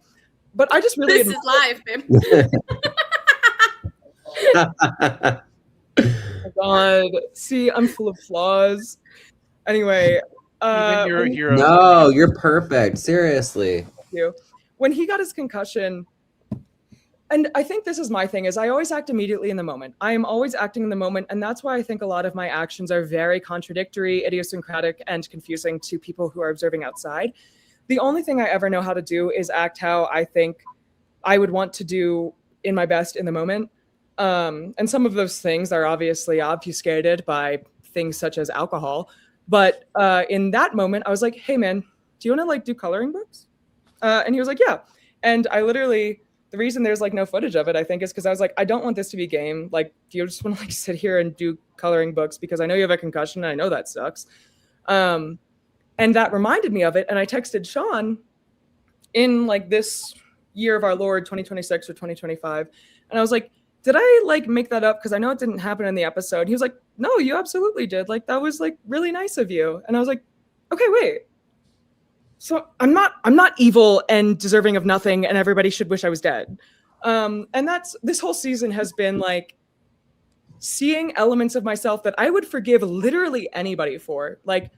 but I just really This is live, babe. Oh God, see, I'm full of flaws. Anyway, Even your hero. No, you're perfect. Seriously. you. When he got his concussion, and I think this is my thing, is I always act immediately in the moment. I am always acting in the moment, and that's why I think a lot of my actions are very contradictory, idiosyncratic, and confusing to people who are observing outside. The only thing I ever know how to do is act how I think I would want to do in my best in the moment. And some of those things are obviously obfuscated by things such as alcohol. But in that moment, I was like, hey, man, do you want to like do coloring books? And he was like, yeah. And I literally, the reason there's like no footage of it, I think, is because I was like, I don't want this to be game. Like, do you just want to like sit here and do coloring books? Because I know you have a concussion and I know that sucks. And that reminded me of it. And I texted Sean in like this year of our Lord, 2026 or 2025. And I was like, did I like make that up? Because I know it didn't happen in the episode. He was like, no, you absolutely did. Like, that was like really nice of you. And I was like, okay, wait. So I'm not evil and deserving of nothing, and everybody should wish I was dead. And that's, this whole season has been like seeing elements of myself that I would forgive literally anybody for. Like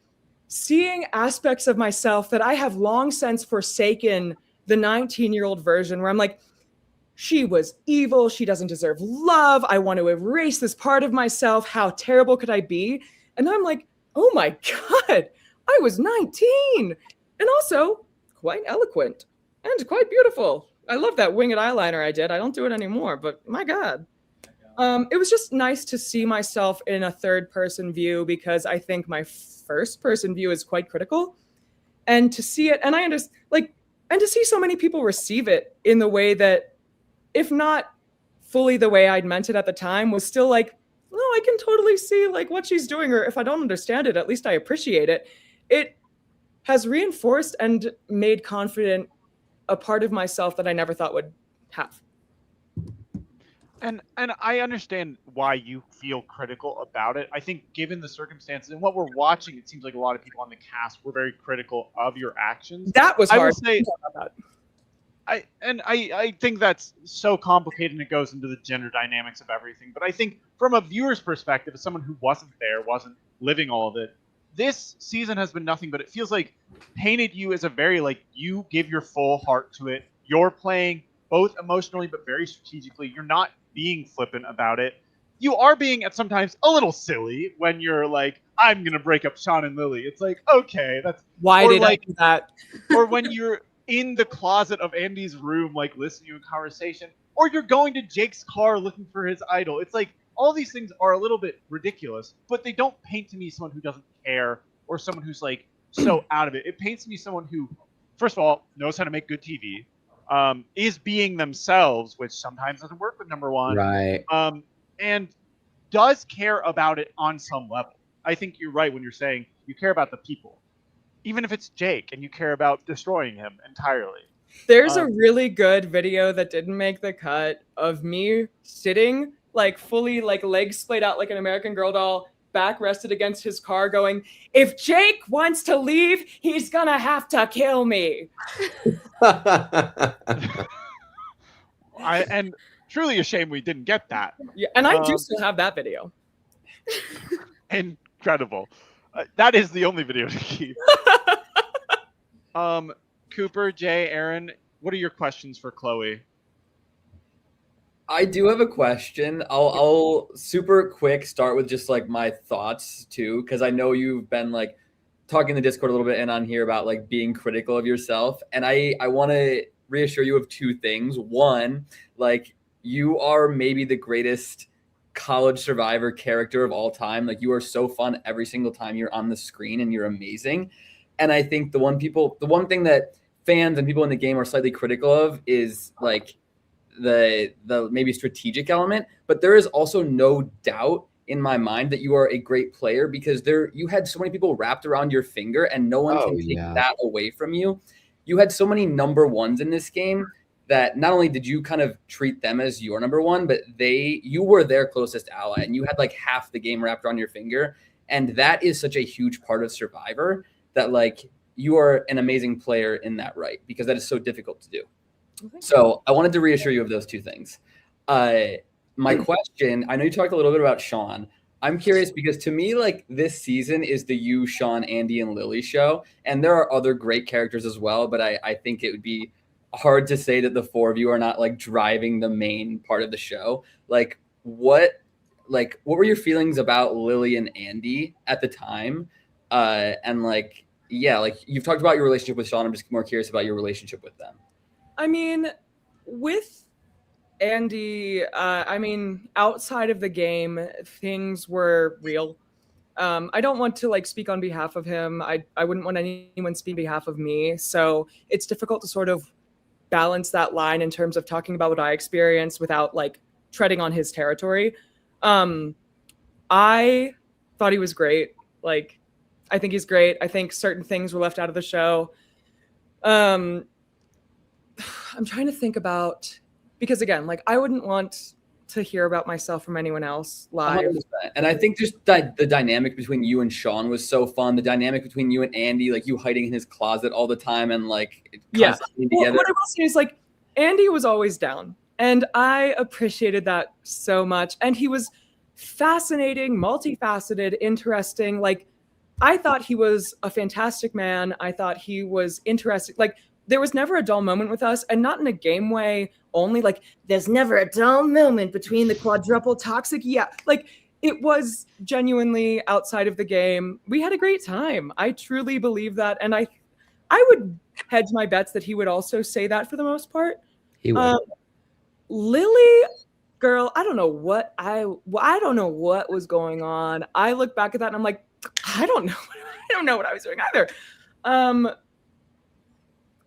seeing aspects of myself that I have long since forsaken the 19-year-old version where I'm like, she was evil. She doesn't deserve love. I want to erase this part of myself. How terrible could I be? And I'm like, oh my God, I was 19 and also quite eloquent and quite beautiful. I love that winged eyeliner I did. I don't do it anymore, but my God. It was just nice to see myself in a third person view because I think my first person view is quite critical. And to see it, and I understand, like, and to see so many people receive it in the way that, if not fully the way I'd meant it at the time, was still like, no, I can totally see like what she's doing, or if I don't understand it, at least I appreciate it. It has reinforced and made confident a part of myself that I never thought would have. And I understand why you feel critical about it. I think given the circumstances and what we're watching, it seems like a lot of people on the cast were very critical of your actions. That was hard. I will say, I think that's so complicated and it goes into the gender dynamics of everything. But I think from a viewer's perspective, as someone who wasn't there, wasn't living all of it, this season has been nothing but it feels like painted you as a very, like, you give your full heart to it. You're playing both emotionally but very strategically. You're not being flippant about it. You are being at sometimes a little silly when you're like, I'm going to break up Sean and Lily. It's like, okay, that's... Why did I do that? Or when you're in the closet of Andy's room, like listening to a conversation, or you're going to Jake's car looking for his idol. It's like all these things are a little bit ridiculous, but they don't paint to me someone who doesn't care or someone who's like so out of it. It paints to me someone who, first of all, knows how to make good TV, is being themselves, which sometimes doesn't work with number one, Right. and does care about it on some level. I think you're right when you're saying you care about the people. Even if it's Jake and you care about destroying him entirely. There's a really good video that didn't make the cut of me sitting like fully like legs splayed out like an American Girl doll, back rested against his car going, if Jake wants to leave, he's gonna have to kill me. And truly a shame we didn't get that. Yeah, and I do still have that video. Incredible. That is the only video to keep. Cooper, Jay, Erin, what are your questions for Chloe? I do have a question. I'll super quick start with just like my thoughts too, because I know you've been like talking in the Discord a little bit and on here about like being critical of yourself. And I want to reassure you of two things. One, like you are maybe the greatest college survivor character of all time. Like you are so fun every single time you're on the screen and you're amazing. And I think the one thing that fans and people in the game are slightly critical of is like the maybe strategic element, but there is also no doubt in my mind that you are a great player because you had so many people wrapped around your finger and no one can take that away from you. You had so many number ones in this game that not only did you kind of treat them as your number one, but you were their closest ally and you had like half the game wrapped around your finger. And that is such a huge part of Survivor that like you are an amazing player in that right, because that is so difficult to do. So I wanted to reassure you of those two things. My question, I know you talked a little bit about Sean. I'm curious because to me, like this season is the you, Sean, Andy, and Lily show. And there are other great characters as well, but I think it would be hard to say that the four of you are not like driving the main part of the show. Like what were your feelings about Lily and Andy at the time? And like, yeah, like you've talked about your relationship with Sean. I'm just more curious about your relationship with them. I mean, with Andy, outside of the game, things were real. I don't want to like speak on behalf of him. I wouldn't want anyone speak on behalf of me. So it's difficult to sort of balance that line in terms of talking about what I experienced without like treading on his territory. I thought he was great. Like, I think he's great. I think certain things were left out of the show. I'm trying to think about, because again, like I wouldn't want to hear about myself from anyone else live. 100%. And I think just the dynamic between you and Sean was so fun. The dynamic between you and Andy, like you hiding in his closet all the time and like constantly together. What I will say is like Andy was always down and I appreciated that so much. And he was fascinating, multifaceted, interesting. Like I thought he was a fantastic man. I thought he was interesting. Like there was never a dull moment with us, and not in a game way only. Like there's never a dull moment between the quadruple toxic. Yeah, like it was genuinely outside of the game. We had a great time. I truly believe that, and I would hedge my bets that he would also say that for the most part. He would. Lily, girl, I don't know what was going on. I look back at that and I'm like, I don't know what I was doing either.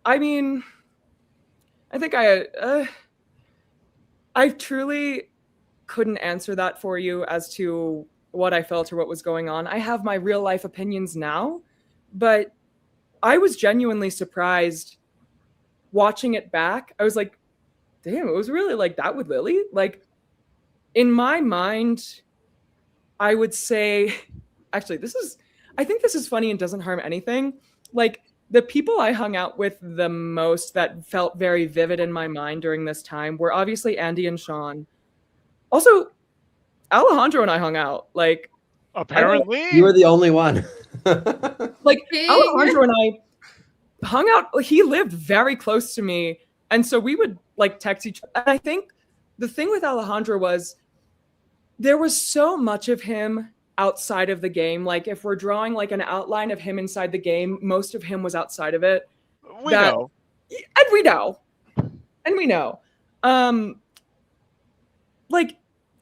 I mean, I think I truly couldn't answer that for you as to what I felt or what was going on. I have my real life opinions now, but I was genuinely surprised watching it back. I was like, damn, it was really like that with Lily. Like in my mind, I would say, actually, I think this is funny and doesn't harm anything. Like the people I hung out with the most that felt very vivid in my mind during this time were obviously Andy and Sean. Also, Alejandro and I hung out. Like apparently You were the only one. like Alejandro and I hung out. He lived very close to me. And so we would like text each other. And I think the thing with Alejandro was there was so much of him outside of the game. Like if we're drawing like an outline of him inside the game, most of him was outside of it. we know. And we know. Like,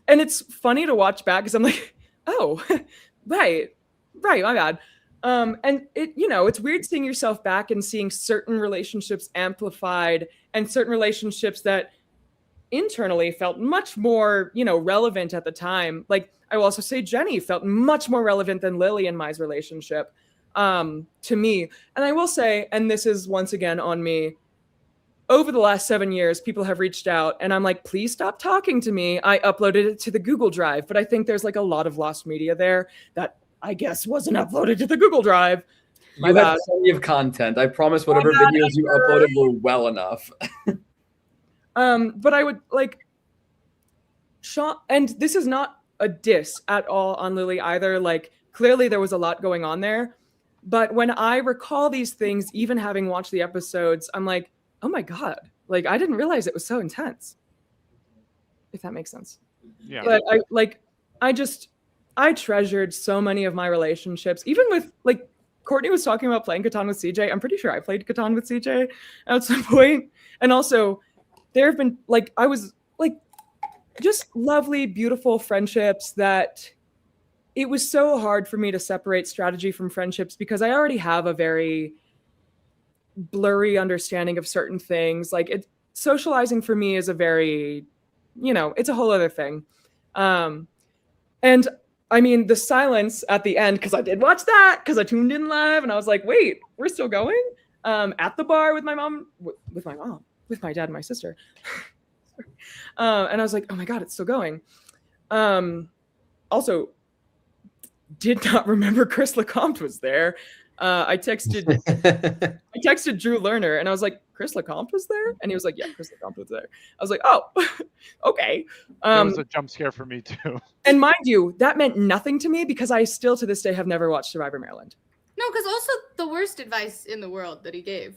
and it's funny to watch back because I'm like, oh, right, my bad. And it, it's weird seeing yourself back and seeing certain relationships amplified and certain relationships that internally felt much more, relevant at the time. Like I will also say Jenny felt much more relevant than Lily and Mai's relationship to me. And I will say, and this is once again on me, over the last 7 years, people have reached out and I'm like, please stop talking to me. I uploaded it to the Google Drive, but I think there's like a lot of lost media there that I guess wasn't uploaded to the Google Drive. You had plenty of content. I promise whatever videos you uploaded were well enough. But I would like Sean, and this is not a diss at all on Lily either. Like clearly there was a lot going on there. But when I recall these things, even having watched the episodes, I'm like, oh my God, like I didn't realize it was so intense. If that makes sense. Yeah. But I treasured so many of my relationships, even with like Courtney was talking about playing Catan with CJ. I'm pretty sure I played Catan with CJ at some point. And also, there have been I was just lovely, beautiful friendships that it was so hard for me to separate strategy from friendships because I already have a very blurry understanding of certain things. Socializing for me is a very, it's a whole other thing. And I mean, the silence at the end, because I did watch that, because I tuned in live, and I was like, wait, we're still going? At the bar with my mom, with my dad and my sister. And I was like, oh my God, it's still going. Also, did not remember Chris Lecomte was there. I texted Drew Lerner, and I was like, Chris Lecomte was there? And he was like, yeah, Chris Lecomte was there. I was like, oh, okay. That was a jump scare for me too. And mind you, that meant nothing to me because I still to this day have never watched Survivor Maryland. No, because also the worst advice in the world that he gave.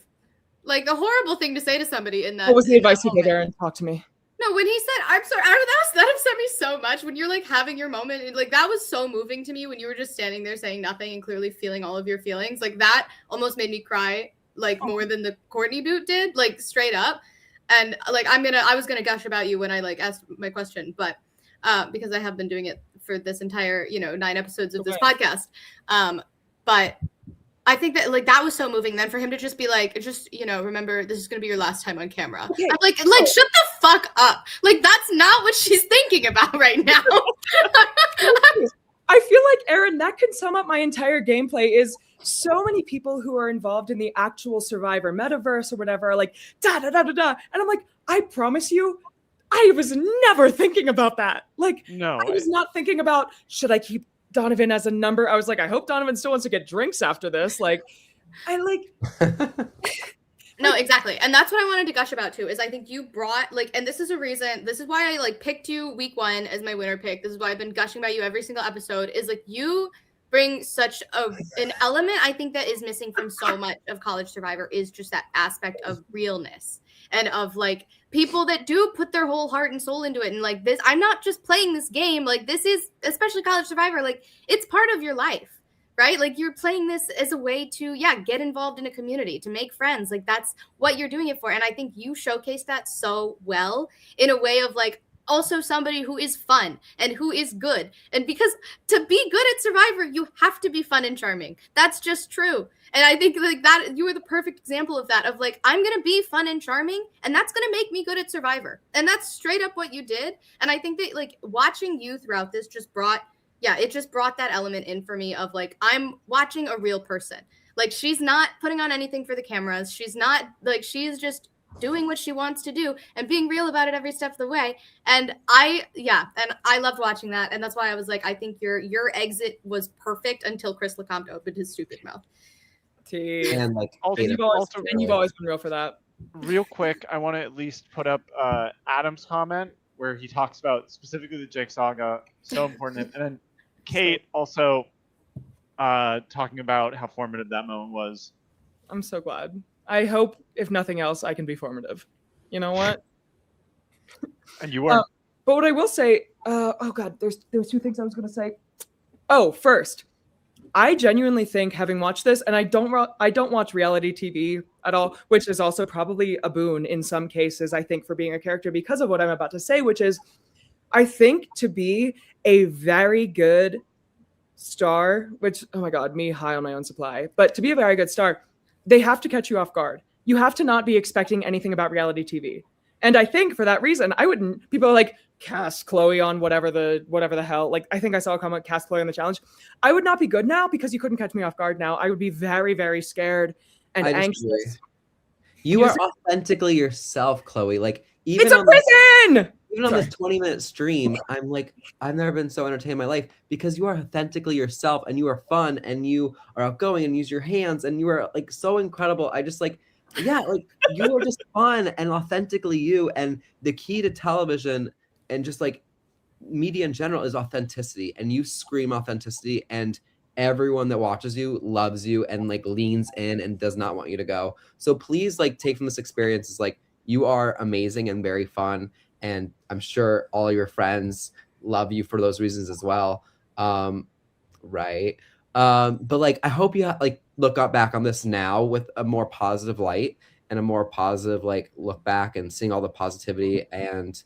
Like the horrible thing to say to somebody in that. What was the advice he gave, Erin? Talk to me. No, when he said, I'm sorry, that upset me so much. When you're having your moment, that was so moving to me when you were just standing there saying nothing and clearly feeling all of your feelings. That almost made me cry, more than the Courtney boot did, straight up. And I was gonna gush about you when I asked my question, but because I have been doing it for this entire 9 episodes of this podcast. But I think that that was so moving. Then for him to just be remember this is gonna be your last time on camera. Okay. I'm shut the fuck up. That's not what she's thinking about right now. I feel like, Erin, that can sum up my entire gameplay is so many people who are involved in the actual Survivor metaverse or whatever are like, da, da, da, da, da. And I'm like, I promise you, I was never thinking about that. No, I was not thinking about, should I keep Donovan as a number? I was like, I hope Donovan still wants to get drinks after this. No, exactly. And that's what I wanted to gush about too, is I think you brought and this is why I picked you week 1 as my winner pick. This is why I've been gushing about you every single episode, is you bring such an element I think that is missing from so much of College Survivor, is just that aspect of realness and of people that do put their whole heart and soul into it. And this, I'm not just playing this game. This is, especially College Survivor, it's part of your life. Right? You're playing this as a way to, get involved in a community, to make friends. That's what you're doing it for. And I think you showcased that so well in a way of also somebody who is fun and who is good. And because to be good at Survivor, you have to be fun and charming. That's just true. And I think that you were the perfect example of that, of I'm going to be fun and charming, and that's going to make me good at Survivor. And that's straight up what you did. And I think that watching you throughout this just brought that element in for me of I'm watching a real person. She's not putting on anything for the cameras. She's not she's just doing what she wants to do and being real about it every step of the way. And I loved watching that. And that's why I was I think your exit was perfect until Chris Lecomte opened his stupid mouth. And you've always been real for that. Real quick, I want to at least put up Adam's comment where he talks about specifically the Jake saga, so important. And then Kate also talking about how formative that moment was. I'm so glad. I hope, if nothing else, I can be formative. You know what? And you were. But what I will say, oh God, there was 2 things I was going to say. Oh, first, I genuinely think, having watched this, and I don't watch reality TV at all, which is also probably a boon in some cases, I think, for being a character because of what I'm about to say, which is, I think to be a very good star, which, oh my God, me high on my own supply, but to be a very good star, they have to catch you off guard. You have to not be expecting anything about reality TV. And I think for that reason, people are cast Chloe on whatever the hell. I think I saw a comment, cast Chloe on the challenge. I would not be good now because you couldn't catch me off guard now. I would be very, very scared and anxious. You are authentically yourself, Chloe. Even it's a prison! Even on this 20-minute stream, I'm I've never been so entertained in my life because you are authentically yourself and you are fun and you are outgoing and use your hands and you are so incredible. I just you are just fun and authentically you. And the key to television and just media in general is authenticity, and you scream authenticity, and everyone that watches you loves you and leans in and does not want you to go. So please take from this experience is you are amazing and very fun, and I'm sure all your friends love you for those reasons as well. Right. But I hope you look back on this now with a more positive light and a more positive like look back and seeing all the positivity and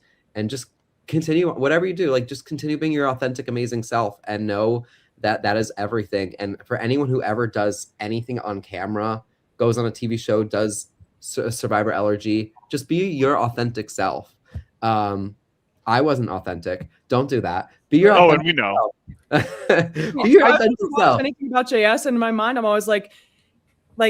just continue whatever you do, like just continue being your authentic, amazing self and know that that is everything. And for anyone who ever does anything on camera, goes on a TV show, does Survivor LRG, just be your authentic self. I wasn't authentic. Don't do that. Be your Oh, and authentic we know. self. Be your I authentic don't watch self. anything about JS, and in my mind, I'm always like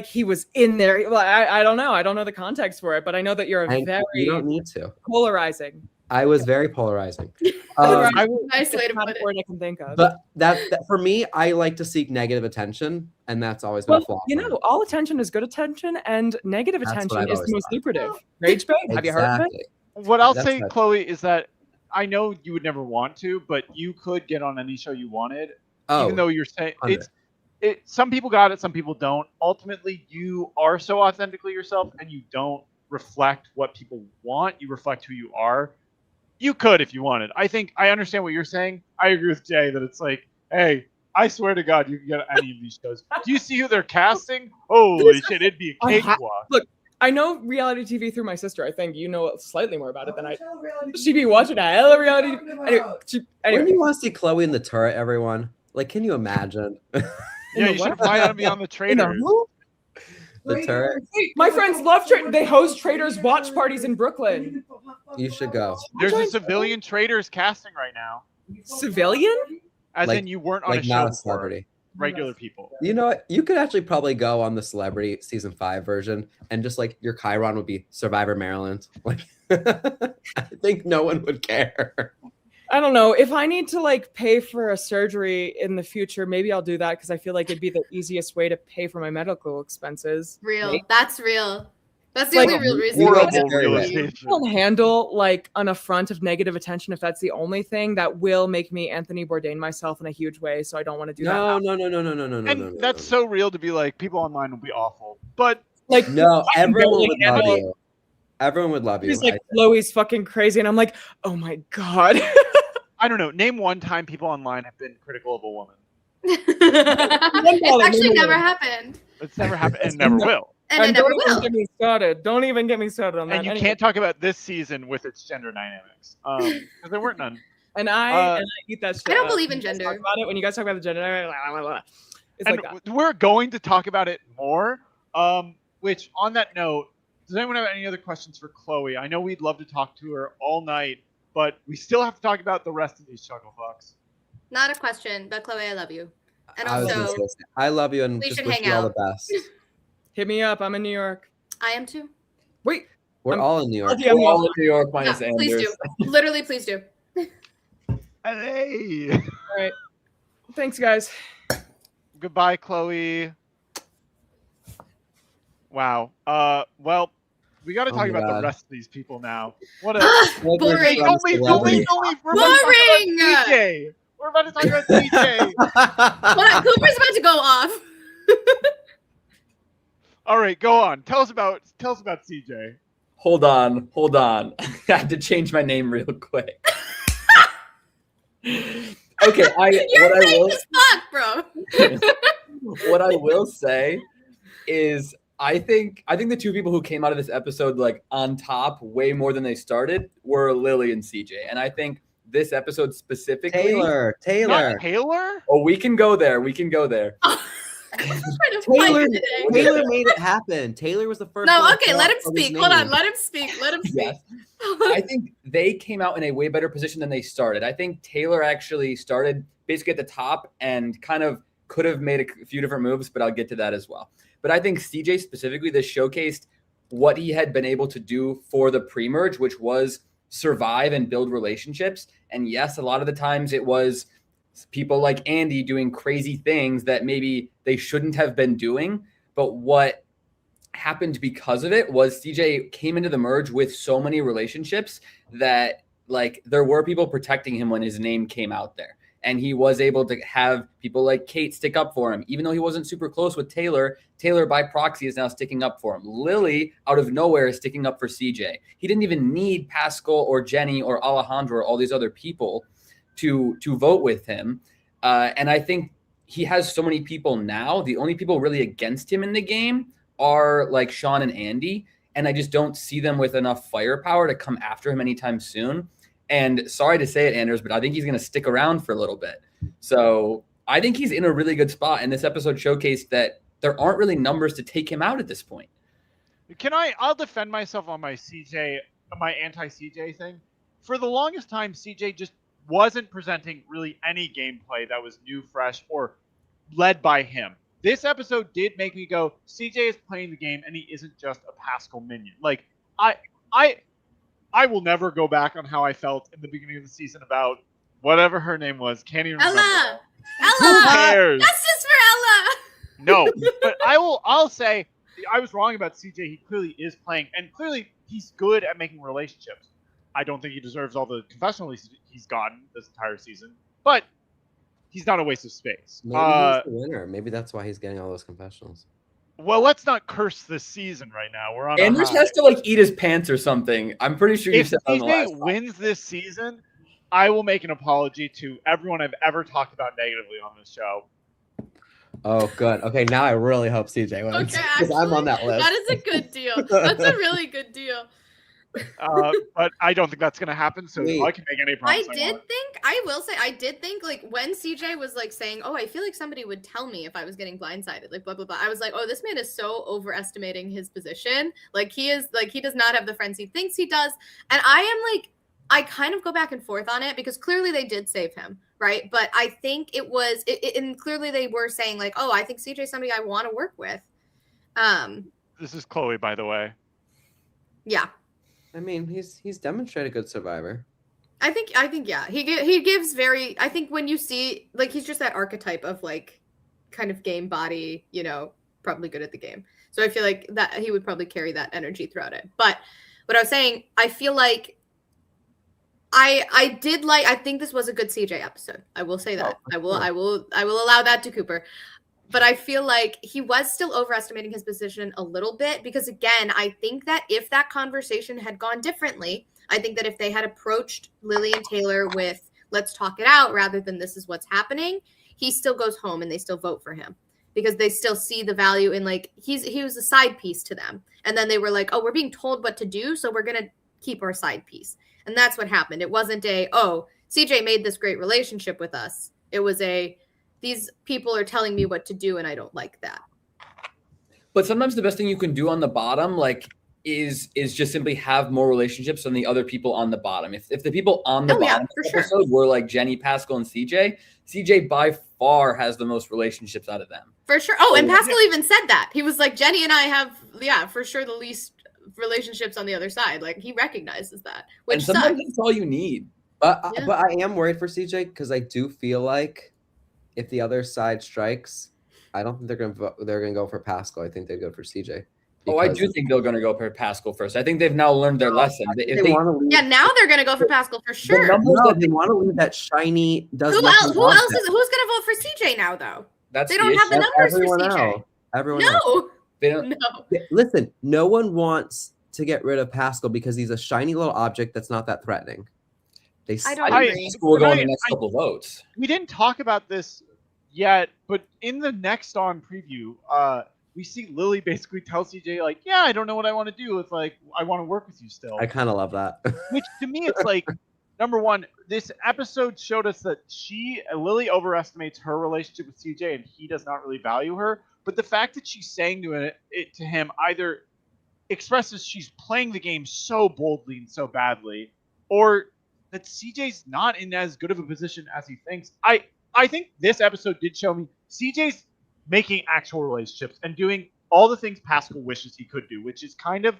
he was in there. Well, I don't know. I don't know the context for it, but I know that you're a And very you don't need to. polarizing. I was very polarizing. I Nice way to put it. word I can think of. But that for me, I like to seek negative attention, and that's always been Well, a flaw. you for me. know, all attention is good attention, and negative That's what attention I've is always the most thought. lucrative. Rage bait? Have you heard of it? Exactly. What I'll That's say, right. Chloe, is that I know you would never want to, but you could get on any show you wanted, Oh, even though you're saying 100. some people got it, some people don't. Ultimately, you are so authentically yourself, and you don't reflect what people want. You reflect who you are. You could if you wanted. I think I understand what you're saying. I agree with Jay that it's like, hey, I swear to God, you can get any of these shows. Do you see who they're casting? Holy shit, it'd be a I ha- cakewalk. Look, I know reality TV through my sister. I think you know slightly more about it than I. She be watching a hell of reality. Anyway, When do you want to see Chloe in the turret, everyone? Like, can you imagine? Yeah, you should fly out and be on the In the traitors. who? The turret? My friends love they host traders watch parties in Brooklyn. You should go. There's a civilian traitors casting right now. Civilian? As Like- in you weren't on Like, a show not a before. celebrity. Regular people. You know what? You could actually probably go on the Celebrity season 5 version, and just like your Chiron would be Survivor Maryland. Like, I think no one would care. I don't know. If I need to like pay for a surgery in the future, maybe I'll do that because I feel like it'd be the easiest way to pay for my medical expenses. Real. That's real. That's the Like, only real reason. you why guys it's are very really- rich. I will handle like an affront of negative attention if that's the only thing that will make me Anthony Bourdain myself in a huge way. So I don't want to do that. No. And that's so real to be like, people online will be awful. But Like No, I can everyone barely would love handle- you. Everyone would love you. He's like, I- Chloe's fucking crazy, and I'm like, oh my god. I don't know. Name one time people online have been critical of a woman. It's actually never happened. It's never happened and never will. And it never don't even will. get me started. Don't even get me started on that. And you Anyway, can't talk about this season with its gender dynamics. Because there weren't none. And I uh, eat that shit. I don't up. believe in When you guys gender. talk about it, when you guys talk about the gender, blah, blah, blah. It's And like that. we're going to talk about it more. Which, on that note, does anyone have any other questions for Chloe? I know we'd love to talk to her all night, but we still have to talk about the rest of these Chuckle Fucks. Not a question, but Chloe, I love you. And I was gonna also, say, I love you and we just should wish hang you all the out. best. Hit me up. I'm in New York. I am too. Wait. We're I'm- all in New York. Yeah, We're all in New York Yeah, minus please Anders. do. Literally, please do. Hey! All right. Thanks, guys. Goodbye, Chloe. Wow. Well, we got to Oh talk my about the God. rest of these people now. What a... Boring. Hey, don't leave, don't leave, don't leave. We're about to talk Boring. about CJ. We're about to talk about CJ. Hold on, Cooper's about to go off. All right, go on. Tell us about CJ. Hold on. I had to change my name real quick. Okay, You're fake as fuck, bro. what I will say is I think the two people who came out of this episode like on top way more than they started were Lily and CJ. And I think this episode specifically Taylor. Not Taylor? Oh, we can go there. I'm trying to fight Taylor, today. Taylor made it happen. Taylor was the first. No, one okay, to let him call his speak. Hold name. on, let him speak. Let him speak. Yes. I think they came out in a way better position than they started. I think Taylor actually started basically at the top and kind of could have made a few different moves, but I'll get to that as well. But I think CJ specifically, this showcased what he had been able to do for the pre-merge, which was survive and build relationships. And yes, a lot of the times it was people like Andy doing crazy things that maybe they shouldn't have been doing. But what happened because of it was CJ came into the merge with so many relationships that like there were people protecting him when his name came out there. And he was able to have people like Kate stick up for him. Even though he wasn't super close with Taylor, Taylor by proxy is now sticking up for him. Lily, out of nowhere, is sticking up for CJ. He didn't even need Pascal or Jenny or Alejandro or all these other people to vote with him. And I think he has so many people now. The only people really against him in the game are like Sean and Andy. And I just don't see them with enough firepower to come after him anytime soon. And sorry to say it, Anders, but I think he's going to stick around for a little bit. So I think he's in a really good spot. And this episode showcased that there aren't really numbers to take him out at this point. I'll defend myself on my anti-CJ thing. For the longest time, CJ just wasn't presenting really any gameplay that was new, fresh, or led by him. This episode did make me go, CJ is playing the game and he isn't just a Pascal minion. Like, I will never go back on how I felt in the beginning of the season about whatever her name was. Can't even remember. Who cares? That's just for Ella. No, but I'll say I was wrong about CJ. He clearly is playing, and clearly he's good at making relationships. I don't think he deserves all the confessional he's gotten this entire season, but he's not a waste of space. Maybe he's the winner. Maybe that's why he's getting all those confessionals. Well, let's not curse this season right now. We're on. Anders has to like eat his pants or something. I'm pretty sure you said on the last CJ wins this season, I will make an apology to everyone I've ever talked about negatively on this show. Oh, good. Okay, now I really hope CJ wins. Okay, Because I'm on that list. That is a good deal. That's a really good deal. But I don't think that's going to happen, so I can make any promise I did think like when CJ was like saying, oh, I feel like somebody would tell me if I was getting blindsided, like blah, blah, blah. I was like, oh, this man is so overestimating his position. Like he does not have the friends he thinks he does. And I kind of go back and forth on it because clearly they did save him, right? But I think and clearly they were saying like, oh, I think CJ's somebody I want to work with. This is Chloe, by the way. Yeah. I mean, he's demonstrated a good survivor. I think yeah. He gives very. I think when you see like he's just that archetype of like kind of game body, you know, probably good at the game. So I feel like that he would probably carry that energy throughout it. But what I was saying, I feel like I think this was a good CJ episode. I will say that. I will allow that to Cooper. But I feel like he was still overestimating his position a little bit because, again, I think that if that conversation had gone differently, I think that if they had approached Lily and Taylor with let's talk it out rather than this is what's happening, he still goes home and they still vote for him because they still see the value in like he was a side piece to them. And then they were like, oh, we're being told what to do, so we're going to keep our side piece. And that's what happened. It wasn't CJ made this great relationship with us. It was these people are telling me what to do, and I don't like that. But sometimes the best thing you can do on the bottom, like, is just simply have more relationships than the other people on the bottom. If the people on the bottom of the episode were like Jenny, Pascal, and CJ by far has the most relationships out of them. For sure. Oh, and Pascal even said that. He was like, Jenny and I have, for sure the least relationships on the other side. Like, he recognizes that, which and sometimes sucks. that's all you need. But I am worried for CJ because I do feel like if the other side strikes, I don't think they're gonna go for Pascal. I think they go for CJ. Oh, I do think they're gonna go for Pascal first. I think they've now learned their lesson. Now they're gonna go for Pascal for sure. They want to leave that shiny. Who's gonna vote for CJ now though? They don't have the numbers for CJ. Everyone no. else. They don't. No. Listen, no one wants to get rid of Pascal because he's a shiny little object that's not that threatening. I don't agree. We'll go in the next couple votes. We didn't talk about this yet, but in the next on preview, we see Lily basically tell CJ like, "Yeah, I don't know what I want to do. It's like I want to work with you still." I kind of love that. Which to me, it's like number one, this episode showed us that Lily overestimates her relationship with CJ, and he does not really value her. But the fact that she's saying it to him either expresses she's playing the game so boldly and so badly, or that CJ's not in as good of a position as he thinks. I think this episode did show me CJ's making actual relationships and doing all the things Pascal wishes he could do, which is kind of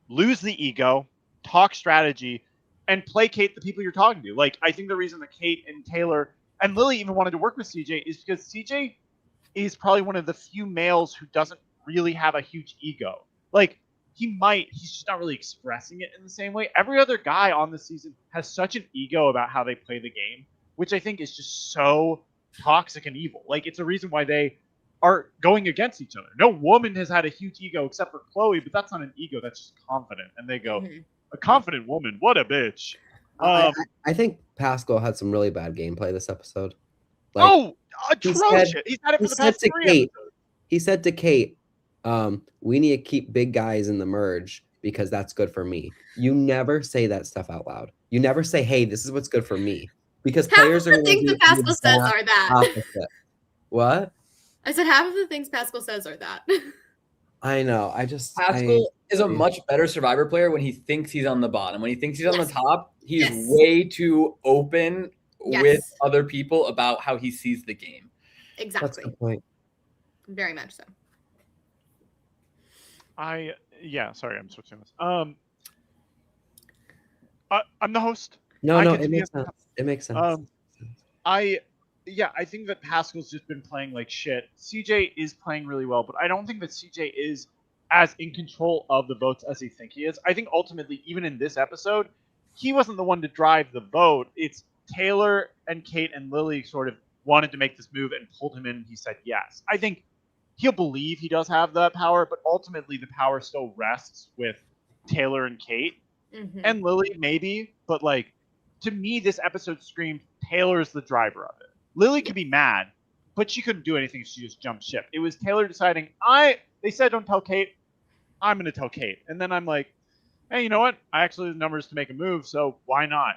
lose the ego, talk strategy, and placate the people you're talking to. Like, I think the reason that Kate and Taylor and Lily even wanted to work with CJ is because CJ is probably one of the few males who doesn't really have a huge ego. Like, he's just not really expressing it in the same way. Every other guy on the season has such an ego about how they play the game, which I think is just so toxic and evil. Like, it's a reason why they are going against each other. No woman has had a huge ego except for Chloe, but that's not an ego. That's just confident. And they go, a confident woman, what a bitch. I think Pascal had some really bad gameplay this episode. oh, he atrocious! said- He's had it he for the said past to 3 Kate- episodes. He said to Kate, we need to keep big guys in the merge because that's good for me. You never say that stuff out loud. You never say, hey, this is what's good for me. Because Half players of are the going to things do that Pascal the says exact are that. opposite. What? I said half of the things Pascal says are that. I know. Pascal is a much better Survivor player when he thinks he's on the bottom. When he thinks he's on the Yes. top, he's Yes. way too open with Yes. other people about how he sees the game. That's a Exactly. good point. Very much so. Sorry, I'm switching this. I'm the host. No, I no, get to it be makes sense. It makes sense. I think that Pascal's just been playing like shit. CJ is playing really well, but I don't think that CJ is as in control of the votes as he think he is. I think ultimately, even in this episode, he wasn't the one to drive the vote. It's Taylor and Kate and Lily sort of wanted to make this move and pulled him in, and he said yes. I think he'll believe he does have the power, but ultimately the power still rests with Taylor and Kate. Mhm. And Lily, maybe, but like, to me, this episode screamed Taylor's the driver of it. Lily could be mad, but she couldn't do anything. She just jumped ship. It was Taylor deciding, they said don't tell Kate. I'm going to tell Kate. And then I'm like, hey, you know what? I actually have the numbers to make a move, so why not?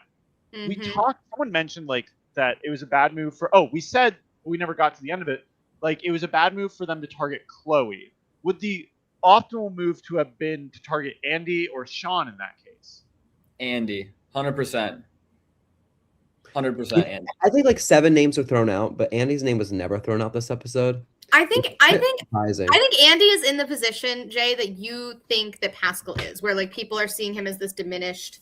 We Mhm. someone mentioned like that it was a bad move we said, we never got to the end of it, like it was a bad move for them to target Chloe. Would the optimal move to have been to target Andy or Sean in that case? Andy, 100%. 100% Andy. I think like 7 names were thrown out, but Andy's name was never thrown out this episode. I think Surprising. Andy is in the position, Jay, that you think that Pascal is, where like people are seeing him as this diminished.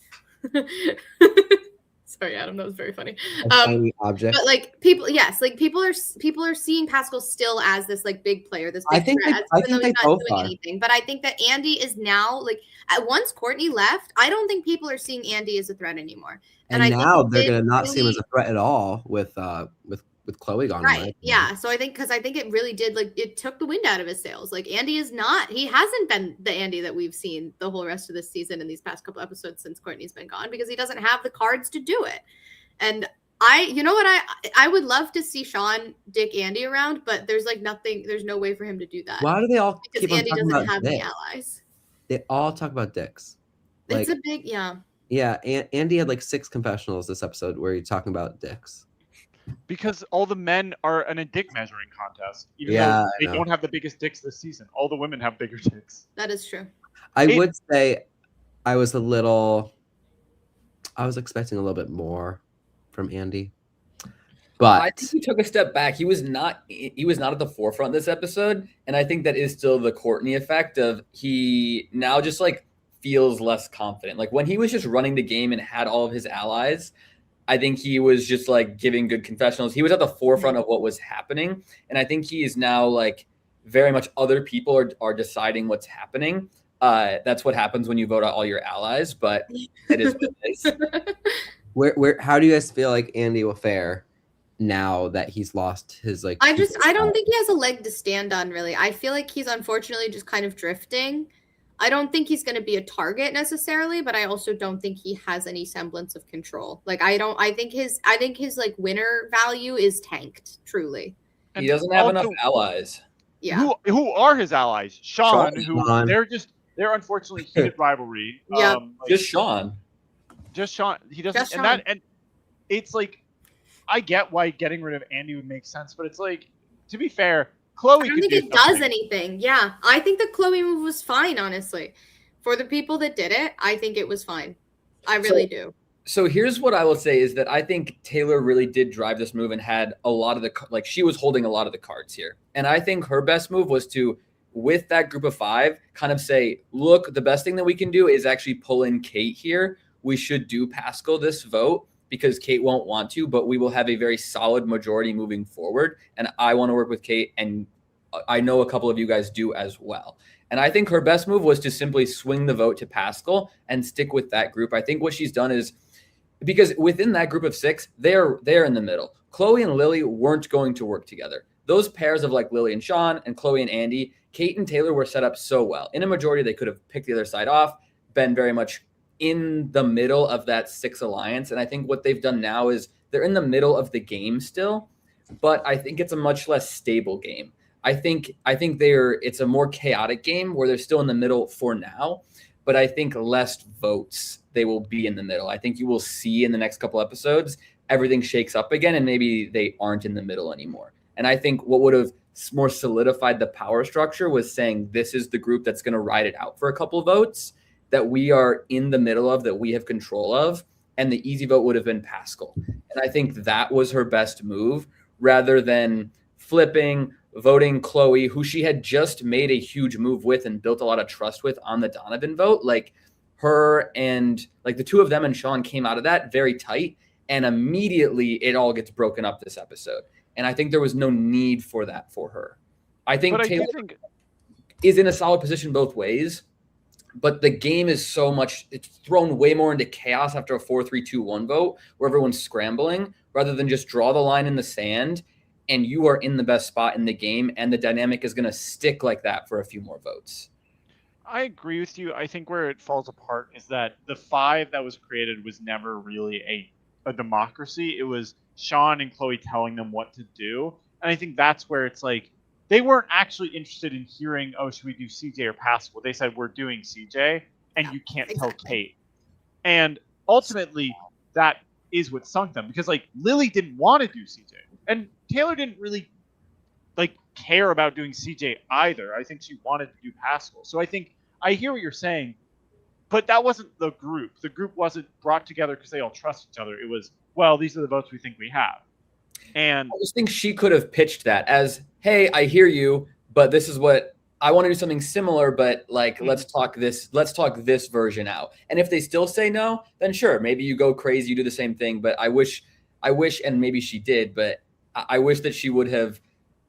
Sorry, Adam, that was very funny. A shiny object. But like people are seeing Pascal still as this like big player, this big threat, even though he's not doing anything. But I think that Andy is now like once Courtney left, I don't think people are seeing Andy as a threat anymore. And I now think they're going to not see him as a threat at all with Chloe gone. Right. Yeah. So I think it really did, like, it took the wind out of his sails. Like Andy he hasn't been the Andy that we've seen the whole rest of this season and these past couple episodes since Courtney's been gone, because he doesn't have the cards to do it. And I would love to see Sean dick Andy around, but there's no way for him to do that. Why do they all Because keep on Andy talking doesn't about have dicks? any allies. They all talk about dicks. It's a big, Yeah, Andy had like 6 confessionals this episode where he's talking about dicks. Because all the men are in a dick measuring contest, even Yeah, though they I know. don't have the biggest dicks this season. All the women have bigger dicks. That is true. I would say I was expecting a little bit more from Andy. But I think he took a step back. He was not at the forefront this episode, and I think that is still the Courtney effect of he now just like feels less confident. Like when he was just running the game and had all of his allies, I think he was just like giving good confessionals. He was at the forefront of what was happening, and I think he is now like very much other people are deciding what's happening. That's what happens when you vote out all your allies, but it is what it is. How do you guys feel like Andy will fare now that he's lost his like? I don't think he has a leg to stand on, really. I feel like he's unfortunately just kind of drifting. I don't think he's going to be a target necessarily, but I also don't think he has any semblance of control. Like I think his like winner value is tanked, truly. He doesn't have enough allies. Yeah. Who are his allies? Sean, Sean. They're unfortunately heated rivalry. Yeah. Just Sean. Just Sean. He doesn't, Just and Sean. that, and it's like, I get why getting rid of Andy would make sense, but it's like, to be fair, Chloe. I don't think it does anything. Yeah, I think the Chloe move was fine, honestly. For the people that did it, I think it was fine. I really do. So here's what I will say is that I think Taylor really did drive this move and had a lot of she was holding a lot of the cards here. And I think her best move was to, with that group of 5, kind of say, look, the best thing that we can do is actually pull in Kate here. We should do Pascal this vote because Kate won't want to, but we will have a very solid majority moving forward. And I want to work with Kate, and I know a couple of you guys do as well. And I think her best move was to simply swing the vote to Pascal and stick with that group. I think what she's done is, because within that group of 6, they're in the middle. Chloe and Lily weren't going to work together. Those pairs of like Lily and Sean and Chloe and Andy, Kate and Taylor were set up so well. In a majority, they could have picked the other side off, been very much in the middle of that 6 alliance. And I think what they've done now is they're in the middle of the game still, but I think it's a much less stable game. I think it's a more chaotic game where they're still in the middle for now, but I think less votes they will be in the middle. I think you will see in the next couple episodes everything shakes up again and maybe they aren't in the middle anymore. And I think what would have more solidified the power structure was saying this is the group that's going to ride it out for a couple of votes that we are in the middle of, that we have control of, and the easy vote would have been Pascal. And I think that was her best move rather than flipping, voting Chloe, who she had just made a huge move with and built a lot of trust with on the Donovan vote. Like her and like the two of them and Sean came out of that very tight, and immediately it all gets broken up this episode. And I think there was no need for that for her. I think Taylor is in a solid position both ways, but the game is so much, it's thrown way more into chaos after a 4-3-2-1 vote where everyone's scrambling rather than just draw the line in the sand and you are in the best spot in the game, and the dynamic is going to stick like that for a few more votes. I agree with you. I think where it falls apart is that the 5 that was created was never really a democracy. It was Sean and Chloe telling them what to do. And I think that's where it's like, they weren't actually interested in hearing, oh, should we do CJ or Pascal? They said, we're doing CJ, and you can't tell Kate. And ultimately, that is what sunk them, because like Lily didn't want to do CJ, and Taylor didn't really like care about doing CJ either. I think she wanted to do Pascal. So I think I hear what you're saying, but that wasn't the group. The group wasn't brought together because they all trust each other. It was, well, these are the votes we think we have. And I just think she could have pitched that as, hey, I hear you, but this is what I want to do, something similar, but like, let's talk this version out. And if they still say no, then sure, maybe you go crazy, you do the same thing. But I wish, and maybe she did, but I wish that she would have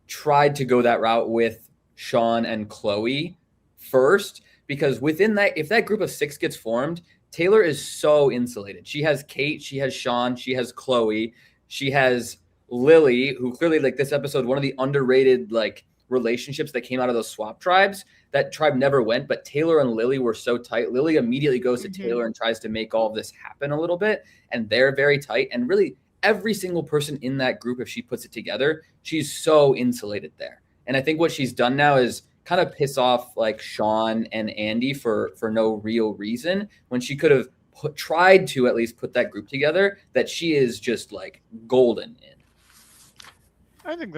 tried to go that route with Sean and Chloe first, because within that, if that group of 6 gets formed, Taylor is so insulated. She has Kate, she has Sean, she has Chloe, she has Lily, who clearly, like this episode, one of the underrated like relationships that came out of those swap tribes. That tribe never went, but Taylor and Lily were so tight. Lily immediately goes to Taylor and tries to make all of this happen a little bit, and they're very tight. And really, every single person in that group, if she puts it together, she's so insulated there. And I think what she's done now is kind of piss off like Sean and Andy for no real reason, when she could have tried to at least put that group together that she is just like golden in. I think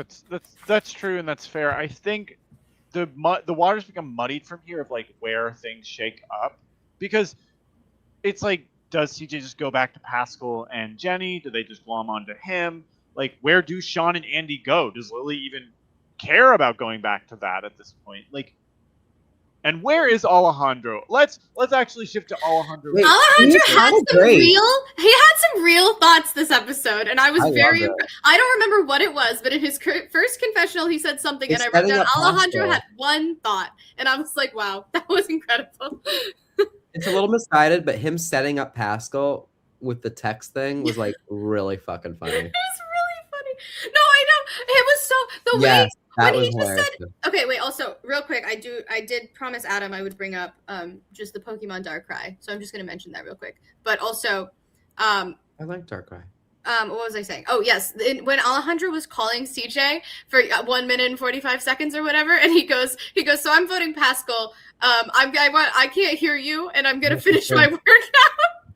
that's true, and that's fair. I think the waters become muddied from here of like where things shake up, because it's like, does CJ just go back to Pascal and Jenny? Do they just glom onto him? Like, where do Sean and Andy go? Does Lily even care about going back to that at this point? Like, and where is Alejandro? Let's actually shift to Alejandro. Wait, Alejandro he had some real thoughts this episode, and I was I don't remember what it was, but in his first confessional he said something, and I wrote down Alejandro had one thought, and I was like, wow, that was incredible. It's a little misguided, but him setting up Pascal with the text thing was like really fucking funny. It was really funny. No, I know. It was so way that when was he just hilarious. said, okay, wait, also real quick, I did promise Adam I would bring up just the Pokemon Darkrai. So I'm just gonna mention that real quick. But also I like Darkrai. What was I saying? Oh yes, when Alejandro was calling CJ for 1 minute and 45 seconds or whatever, and he goes, so I'm voting Pascal. I can't hear you, and I'm gonna finish my workout.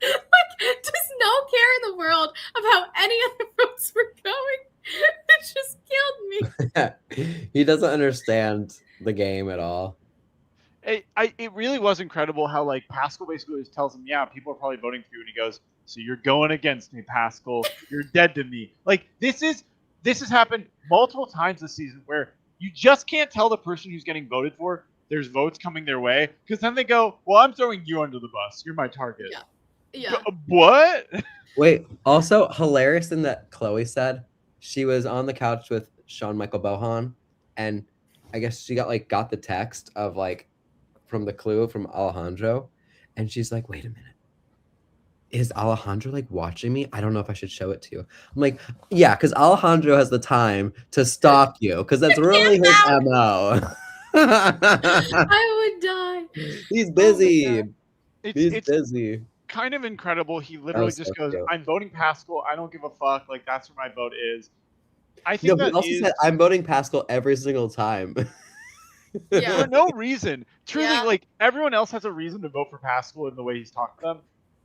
Like, just no care in the world of how any other votes were going. It just killed me. He doesn't understand the game at all. It really was incredible how like Pascal basically just tells him, yeah, people are probably voting for you, and he goes, so you're going against me, Pascal. You're dead to me. Like, this has happened multiple times this season where you just can't tell the person who's getting voted for there's votes coming their way, because then they go, well, I'm throwing you under the bus. You're my target. Yeah. What? Wait, also hilarious thing that Chloe said. She was on the couch with Sean Michael Bohan, and I guess she got the text of like from the clue from Alejandro, and she's like, wait a minute. Is Alejandro like watching me? I don't know if I should show it to you. I'm like, yeah, because Alejandro has the time to stalk you, because that's really his MO. I would die. He's busy. It's busy. Kind of incredible. He literally just goes, cute. I'm voting Pascal. I don't give a fuck. Like, that's where my vote is. I No, think he that also is said, "I'm voting Pascal every single time." Yeah. for no reason. Truly, Yeah. like everyone else has a reason to vote for Pascal in the way he's talked to them.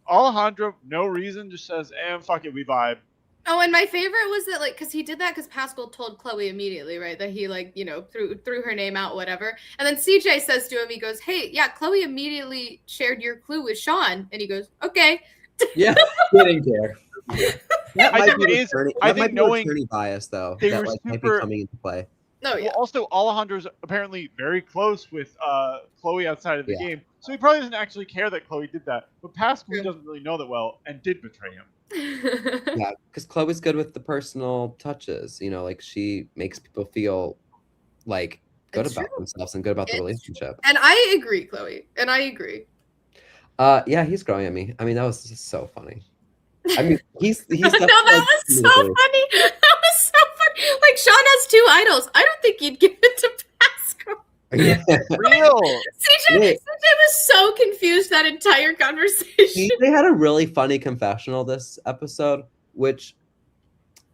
Alejandro, no reason, just says, fuck it, we vibe." Oh, and my favorite was that, like, because he did that because Pascal told Chloe immediately, right? That he, like, threw her name out, whatever. And then CJ says to him, he goes, "Hey, yeah, Chloe immediately shared your clue with Sean." And he goes, "Okay." Yeah, Didn't care. that I might think be it is- returning. I That might think be knowing returning bias, though. they That were like might be super- coming into play. Oh, yeah. Well, also Alejandro's apparently very close with Chloe outside of the Yeah. game, so he probably doesn't actually care that Chloe did that. But Pascal, he True. doesn't really know that well, and did betray him. Yeah, because Chloe's good with the personal touches. Like she makes people feel like good It's about true. themselves and good about the It's relationship. And I agree, Chloe. And I agree. Yeah, he's growing at me. I mean, that was just so funny. I mean, he's No, definitely, that was so funny. That was so funny. Like, Sean has 2 idols. I don't think he'd give it to Pascal. Yeah. Real. CJ was so confused that entire conversation. They had a really funny confessional this episode, which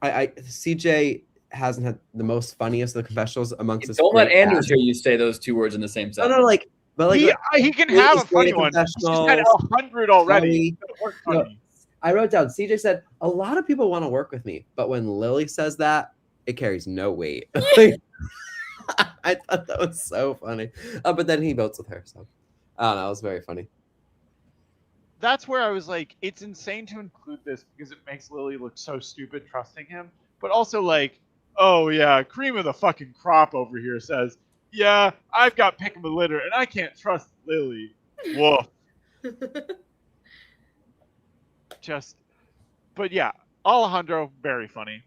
I CJ hasn't had the most funniest of the confessionals amongst his. Don't let great Anders cast. hear you say those 2 words in the same No, sentence. no, but like He can Chloe have is a funny great one. at He's just had confessionals. 100 already. Chloe- That weren't No. funny. I wrote down. CJ said a lot of people want to work with me, but when Lily says that, it carries no weight. Like, I thought that was so funny. But then he votes with her, so I don't know. It was very funny. That's where I was like, it's insane to include this because it makes Lily look so stupid trusting him. But also like, oh yeah, cream of the fucking crop over here says, yeah, I've got pick of the litter and I can't trust Lily. Woof. But yeah, Alejandro, very funny.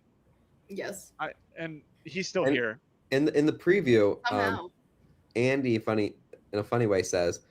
Yes. And he's still And- here. In the preview, Somehow. Andy, in a funny way, says,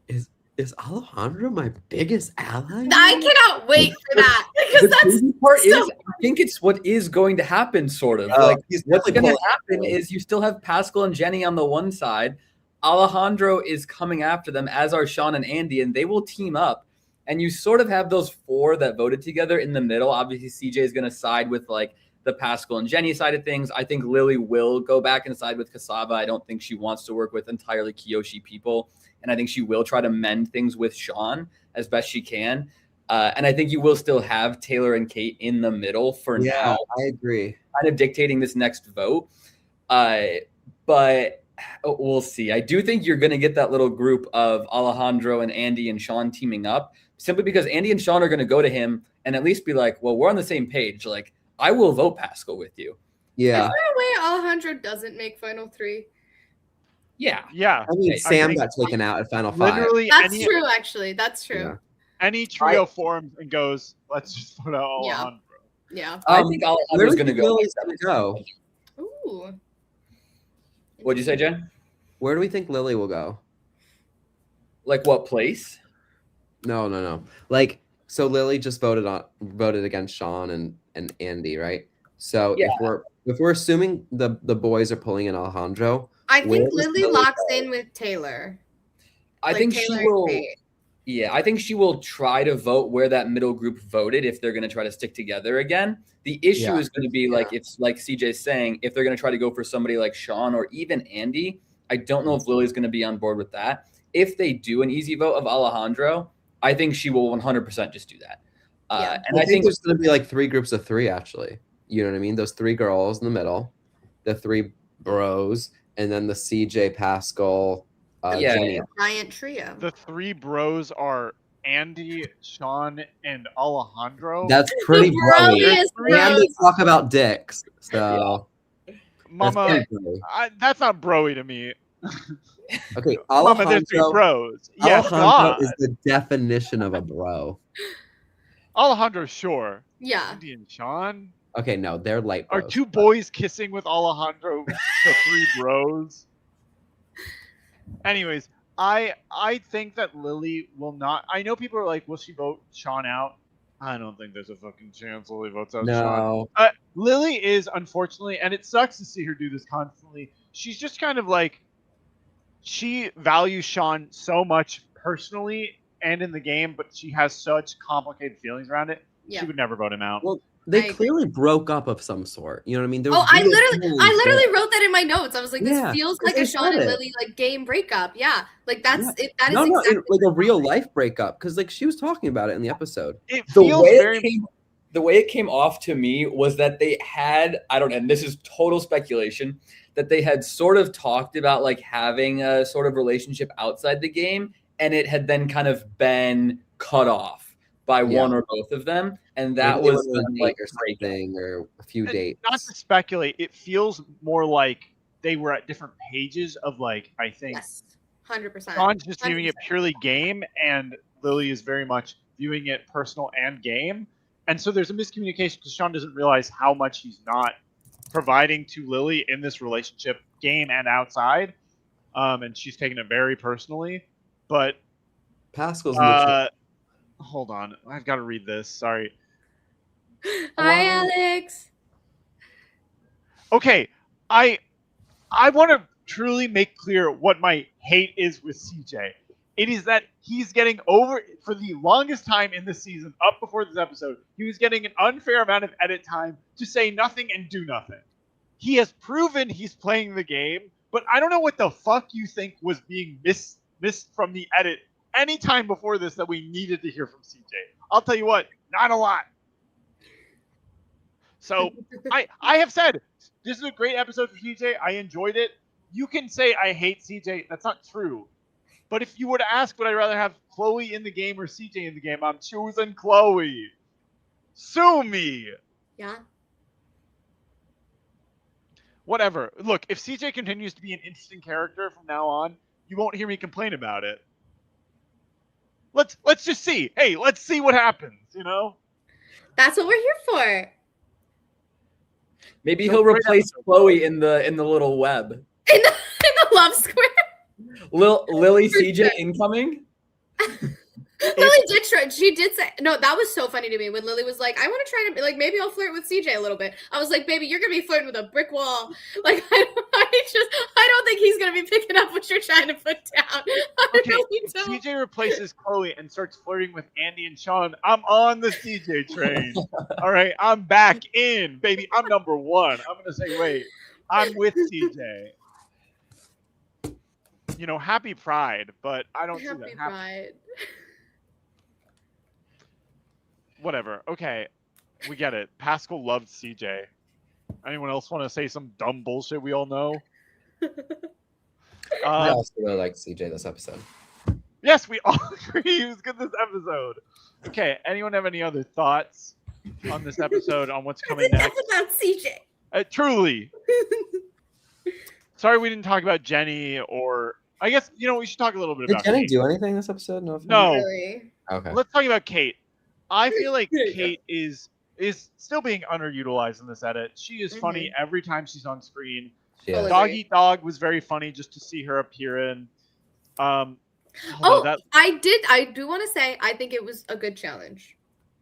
"Is Alejandro my biggest ally?" I cannot wait for that. Because The that's crazy part so is, I think it's what is going to happen, sort of. Oh, like, he's what's definitely going to pulling happen is you still have Pascal and Jenny on the one side. Alejandro is coming after them, as are Sean and Andy, and they will team up. And you sort of have those 4 that voted together in the middle. Obviously, CJ is going to side with like the Pascal and Jenny side of things. I think Lily will go back and side with Cassava. I don't think she wants to work with entirely Kyoshi people. And I think she will try to mend things with Sean as best she can. And I think you will still have Taylor and Kate in the middle for now, I agree. kind of dictating this next vote. But we'll see. I do think you're going to get that little group of Alejandro and Andy and Sean teaming up, simply because Andy and Sean are going to go to him and at least be like, well, we're on the same page. Like, I will vote Pascal with you. Yeah. Is there a way Alejandro doesn't make final 3? Yeah. Yeah. I mean, I Sam think got taken out at Final Five. Literally That's any, true, actually. That's true. Yeah. any trio forms and goes, let's just vote out Yeah. Alejandro. Yeah. I Um, think Where Alejandro's do you going to think go. Lily's gonna go? Ooh. What'd you say, Jen? Where do we think Lily will go? Like what place? No. Like, so Lily just voted against Sean and Andy, right? So Yeah. if we're assuming the boys are pulling in Alejandro, I Where think does Lily Lily locks go? in with Taylor. I Like think Taylor she and will. Kate. Yeah, I think she will try to vote where that middle group voted if they're going to try to stick together again. The issue Yeah. is going to be like it's like CJ's saying, if they're going to try to go for somebody like Sean or even Andy, I don't know if Lily's going to be on board with that. If they do an easy vote of Alejandro, I think she will 100% just do that. Yeah. And I think there's going to be like 3 groups of 3 actually. You know what I mean? Those 3 girls in the middle, the 3 bros, and then the CJ, Pascal, Yeah. Jenny. Giant trio. The 3 bros are Andy, Sean, and Alejandro. That's pretty The broy. broliest And they bros. talk about dicks. So that's Mama, pretty broy. that's not broy to me. Okay, Mama, there's 3 Alejandro, bros. Yes, Alejandro God. is the definition of a bro. Alejandro, sure. Yeah. Andy and Sean? Okay, no, they're light Are bros. 2 boys kissing with Alejandro the 3 bros? Anyways, I think that Lily will not. I know people are like, will she vote Sean out? I don't think there's a fucking chance Lily votes out Sean. No. Lily is, unfortunately, and it sucks to see her do this constantly, she's just kind of like, she values Sean so much personally and in the game, but she has such complicated feelings around it. Yeah. She would never vote him out. Well, They I clearly broke up of some sort. You know what I mean? There Oh, was I real literally feelings there. wrote that in my notes. I was like, this Yeah, feels 'cause like a they Sean said and it. Lily like game breakup. Yeah, like that's Yeah. it. That is No, exactly like a what it real felt like. life breakup, because like she was talking about it in the episode. It The feels way very. the way it came off to me was that they had, I don't know, and this is total speculation, that they had sort of talked about like having a sort of relationship outside the game, and it had then kind of been cut off by Yeah. one or both of them, and that Maybe they was went on kind a of date like or breakup. something, or a few And dates. not to speculate, it feels more like they were at different pages of like, I think Yes, 100%. Sean's just viewing it 100%. purely game, and Lily is very much viewing it personal and game. And so there's a miscommunication because Sean doesn't realize how much he's not providing to Lily in this relationship, game and outside. And she's taking it very personally. But Pascal's in the hold on, I've got to read this. Sorry. Hi, Alex. Okay, I want to truly make clear what my hate is with CJ. It is that he's getting over, for the longest time in this season, up before this episode, he was getting an unfair amount of edit time to say nothing and do nothing. He has proven he's playing the game, but I don't know what the fuck you think was being missed from the edit any time before this that we needed to hear from CJ. I'll tell you what, not a lot. So I have said this is a great episode for CJ. I enjoyed it. You can say I hate CJ. That's not true. But if you were to ask, would I rather have Chloe in the game or CJ in the game, I'm choosing Chloe. Sue me. Yeah. Whatever. Look, if CJ continues to be an interesting character from now on, you won't hear me complain about it. Let's just see. Hey, let's see what happens, you know? That's what we're here for. Maybe So he'll great replace episode. Chloe in the little web. In the love square. Lily For CJ sure. incoming. Lily did try. She did say no. That was so funny to me when Lily was like, "I want to try to like maybe I'll flirt with CJ a little bit." I was like, "Baby, you're gonna be flirting with a brick wall." Like I don't think he's gonna be picking up what you're trying to put down. I Okay, really if don't. CJ replaces Chloe and starts flirting with Andy and Sean, I'm on the CJ train. All right, I'm back in, baby. I'm number one. I'm gonna say, wait, I'm with CJ. You know, happy Pride, but I don't see that. Happy Pride. Whatever. Okay, we get it. Pascal loved CJ. Anyone else want to say some dumb bullshit we all know? I also really liked CJ this episode. Yes, we all agree he was good this episode. Okay, anyone have any other thoughts on this episode, on what's coming Enough next? about CJ. Truly. Sorry we didn't talk about Jenny, or I guess, you know, we should talk a little bit Did about Jenny Kate. do anything this episode? No. No. Really? Okay. Let's talk about Kate. I feel like There you go. Kate is still being underutilized in this edit. She is funny every time she's on screen. Yeah. Fully. Dog Eat Dog was very funny just to see her appear in. Oh, That, I do want to say I think it was a good challenge.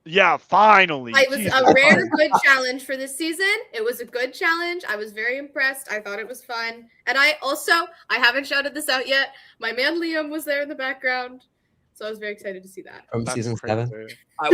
yeah, finally. It was Jesus a rare Christ. good challenge for this season. It was a good challenge. I was very impressed. I thought it was fun. And I haven't shouted this out yet. My man Liam was there in the background. So I was very excited to see that. From That's season crazy. 7. I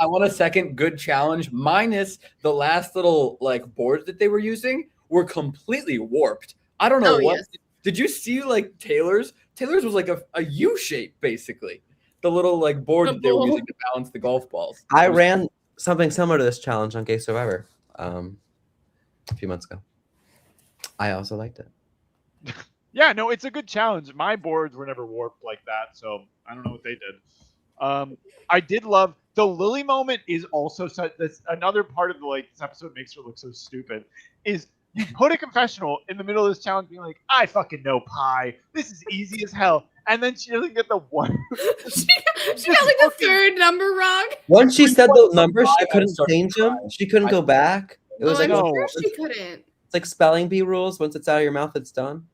want a second good challenge, minus the last little like boards that they were using were completely warped. I don't know Oh, what. yes. Did you see like Taylor's? Taylor's was like a U shape basically. The little like board The that they were ball. using to balance the golf balls. I It was- ran something similar to this challenge on Gay Survivor a few months ago. I also liked it. Yeah, no, it's a good challenge. My boards were never warped like that, so I don't know what they did. I did love the Lily moment. Is also such. That's another part of the like this episode makes her look so stupid. Is you put a confessional in the middle of this challenge, being like, "I fucking know pie. This is easy as hell," and then she doesn't get the one. She got like the third number wrong. Once she said the numbers, she I couldn't started change them. crying. She couldn't go back. It was Oh, like I'm no. sure she couldn't. it's like spelling bee rules. Once it's out of your mouth, it's done.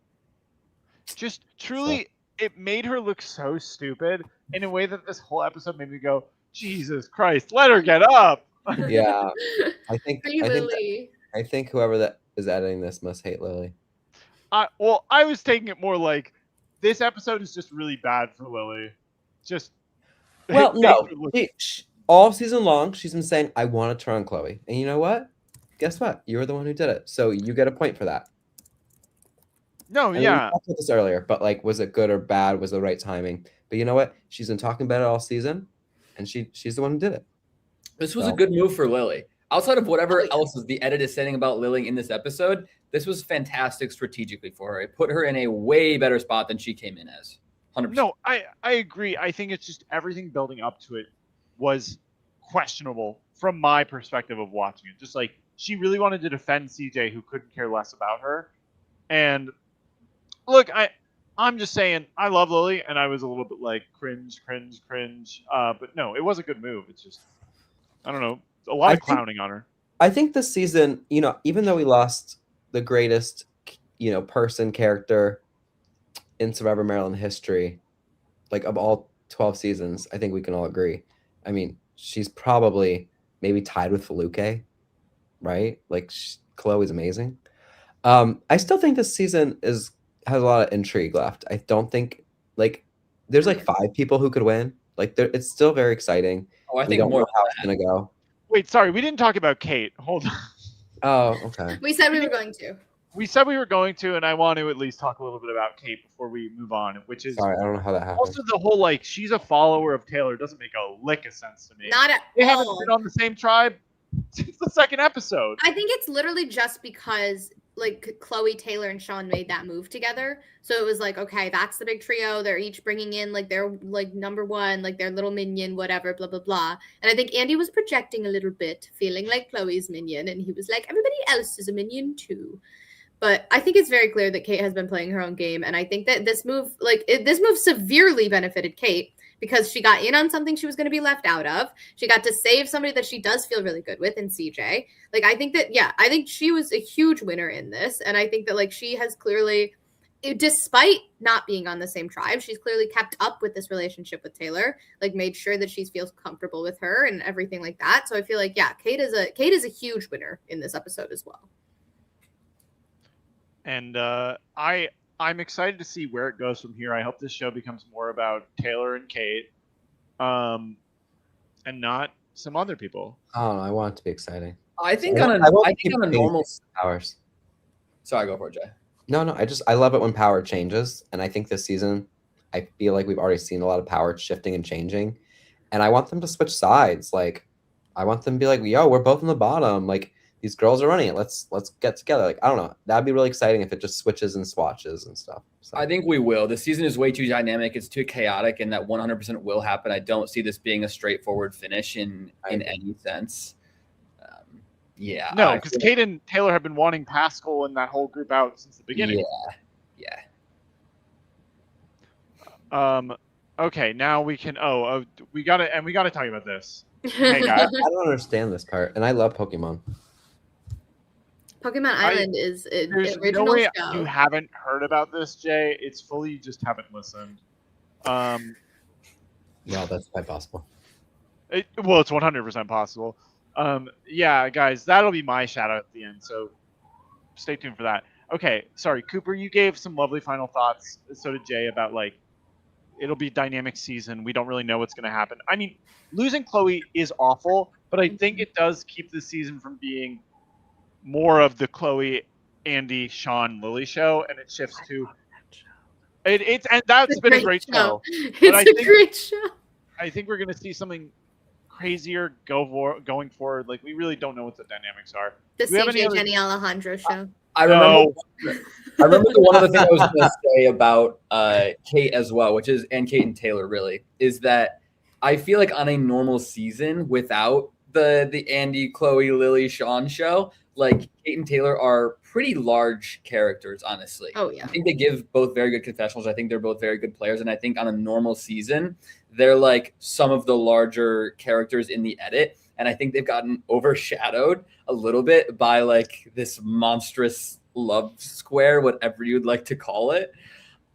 Just truly, it made her look so stupid in a way that this whole episode made me go, Jesus Christ, let her get up. Yeah, I think Free Lily. I think whoever that is editing this must hate Lily. Well, I was taking it more like this episode is just really bad for Lily. Just Well, it no, makes her look- all season long, she's been saying, I want to turn on Chloe. And you know what? Guess what? You were the one who did it. So you get a point for that. No, And we yeah. talked about this earlier, but like, was it good or bad? Was it the right timing? But you know what? She's been talking about it all season, and she's the one who did it. This was So- a good move for Lily. Outside of whatever Oh, yeah. else the edit is saying about Lily in this episode, this was fantastic strategically for her. It put her in a way better spot than she came in as. 100%. No, I agree. I think it's just everything building up to it was questionable from my perspective of watching it. Just like she really wanted to defend CJ, who couldn't care less about her. And look, I'm just saying I love Lily, and I was a little bit like cringe. But no, it was a good move. It's just I don't know, a lot of clowning on her. I think this season, even though we lost the greatest, person character in Survivor Maryland history, like of all 12 seasons, I think we can all agree. I mean, she's probably maybe tied with Feluke, right? Like Chloe's amazing. I still think this season has a lot of intrigue left. I don't think there's like 5 people who could win. Like it's still very exciting. Oh, I We think don't more know how it's gonna go. Wait, sorry, we didn't talk about Kate. Hold on. Oh, okay. We said we were going to. We said we were going to, and I want to at least talk a little bit about Kate before we move on, which is Sorry, I don't know how that happened. also the whole like she's a follower of Taylor doesn't make a lick of sense to me. Not at They haven't all. been on the same tribe since the second episode. I think it's literally just because like Chloe, Taylor, and Sean made that move together. So it was like, okay, that's the big trio. They're each bringing in like their like number one, like their little minion, whatever, blah blah blah. And I think Andy was projecting a little bit, feeling like Chloe's minion, and he was like, everybody else is a minion too. But I think it's very clear that Kate has been playing her own game, and I think that this move, this move severely benefited Kate because she got in on something she was going to be left out of. She got to save somebody that she does feel really good with in CJ. Like, I think that, yeah, I think she was a huge winner in this. And I think that, like, she has clearly, despite not being on the same tribe, she's clearly kept up with this relationship with Taylor, like, made sure that she feels comfortable with her and everything like that. So I feel like, yeah, Kate is a huge winner in this episode as well. And I'm excited to see where it goes from here. I hope this show becomes more about Taylor and Kate, and not some other people. Oh, I want it to be exciting. I think I on won't a keep normal. Powers. Sorry, go for it, Jay. No, I love it when power changes, and I think this season, I feel like we've already seen a lot of power shifting and changing, and I want them to switch sides. Like, I want them to be like, "Yo, we're both on the bottom. Like, these girls are running it. Let's get together." Like, I don't know. That'd be really exciting if it just switches and swatches and stuff. So. I think we will. The season is way too dynamic. It's too chaotic, and that 100% will happen. I don't see this being a straightforward finish in any sense. Yeah. No, because Kate and Taylor have been wanting Pascal and that whole group out since the beginning. Yeah. Okay, now we can. We gotta talk about this. Hey guys, I don't understand this part, and I love Pokemon. Pokemon Island is an there's original no way show. you haven't heard about this, Jay. It's fully you just haven't listened. Well, that's quite possible. It's 100% possible. Yeah, guys, that'll be my shout out at the end. So stay tuned for that. Okay, sorry, Cooper, you gave some lovely final thoughts. So did Jay about like it'll be a dynamic season. We don't really know what's going to happen. I mean, losing Chloe is awful, but I think it does keep the season from being more of the Chloe, Andy, Sean, Lily show, and it shifts to it's and that's been a great show. It's a great show. I think we're going to see something crazier going forward. Like, we really don't know what the dynamics are. The Do we have any CJ other- Jenny Alejandro show. I remember the one other thing I was going to say about Kate as well, which is, and Kate and Taylor really, is that I feel like on a normal season without the Andy, Chloe, Lily, Sean show, like Kate and Taylor are pretty large characters, honestly. Oh yeah. I think they give both very good confessionals. I think they're both very good players. And I think on a normal season, they're like some of the larger characters in the edit. And I think they've gotten overshadowed a little bit by like this monstrous love square, whatever you'd like to call it.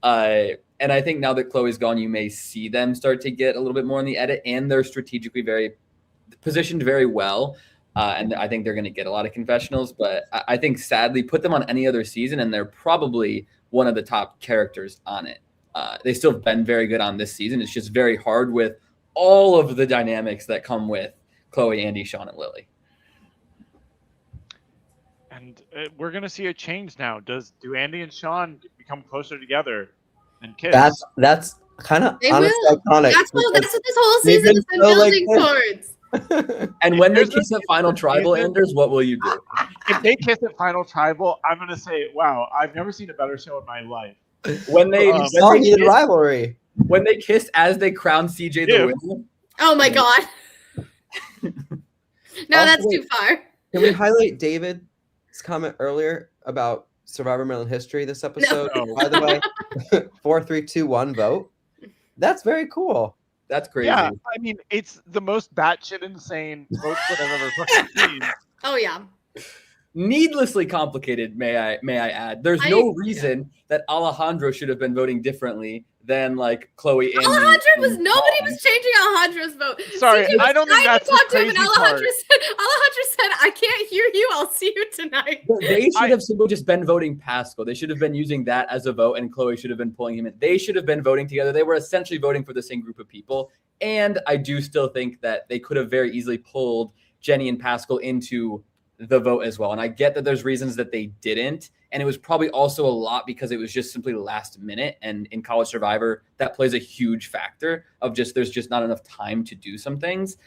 And I think now that Chloe's gone, you may see them start to get a little bit more in the edit, and they're strategically very positioned very well. And I think they're going to get a lot of confessionals, but I think sadly put them on any other season and they're probably one of the top characters on it. They still have been very good on this season. It's just very hard with all of the dynamics that come with Chloe, Andy, Sean, and Lily. And we're gonna see a change now. Do Andy and Sean become closer together and kiss? That's kind of They honestly will. iconic. That's what this whole they've season been has been so, like, building towards. And when they There's kiss a- at Final Tribal, season- Anders, what will you do? If they kiss at Final Tribal, I'm gonna say, wow, I've never seen a better show in my life. When they, Saw when, they heated kiss, rivalry. when they kiss as they crown CJ the Yeah. winner, Oh my god. No, Also, that's wait. too far. Can we highlight David's comment earlier about Survivor Maryland history this episode? No. By the way, 4, 3, 2, 1 vote. That's very cool. that's crazy. Yeah, I mean, it's the most batshit insane vote split I've ever fucking seen. Oh yeah. Needlessly complicated, may I add. There's no reason that Alejandro should have been voting differently than like Chloe, Andy, Alejandro was and nobody Sean. was changing Alejandro's vote. Sorry, CJ was I don't think trying to that's the talk to him, and crazy Alejandro said, "I can't hear you. I'll see you tonight." They should have simply just been voting Pascal. They should have been using that as a vote, and Chloe should have been pulling him in. They should have been voting together. They were essentially voting for the same group of people. And I do still think that they could have very easily pulled Jenny and Pascal into the vote as well. And I get that there's reasons that they didn't. And it was probably also a lot because it was just simply last minute. And in College Survivor, that plays a huge factor of just there's just not enough time to do some things.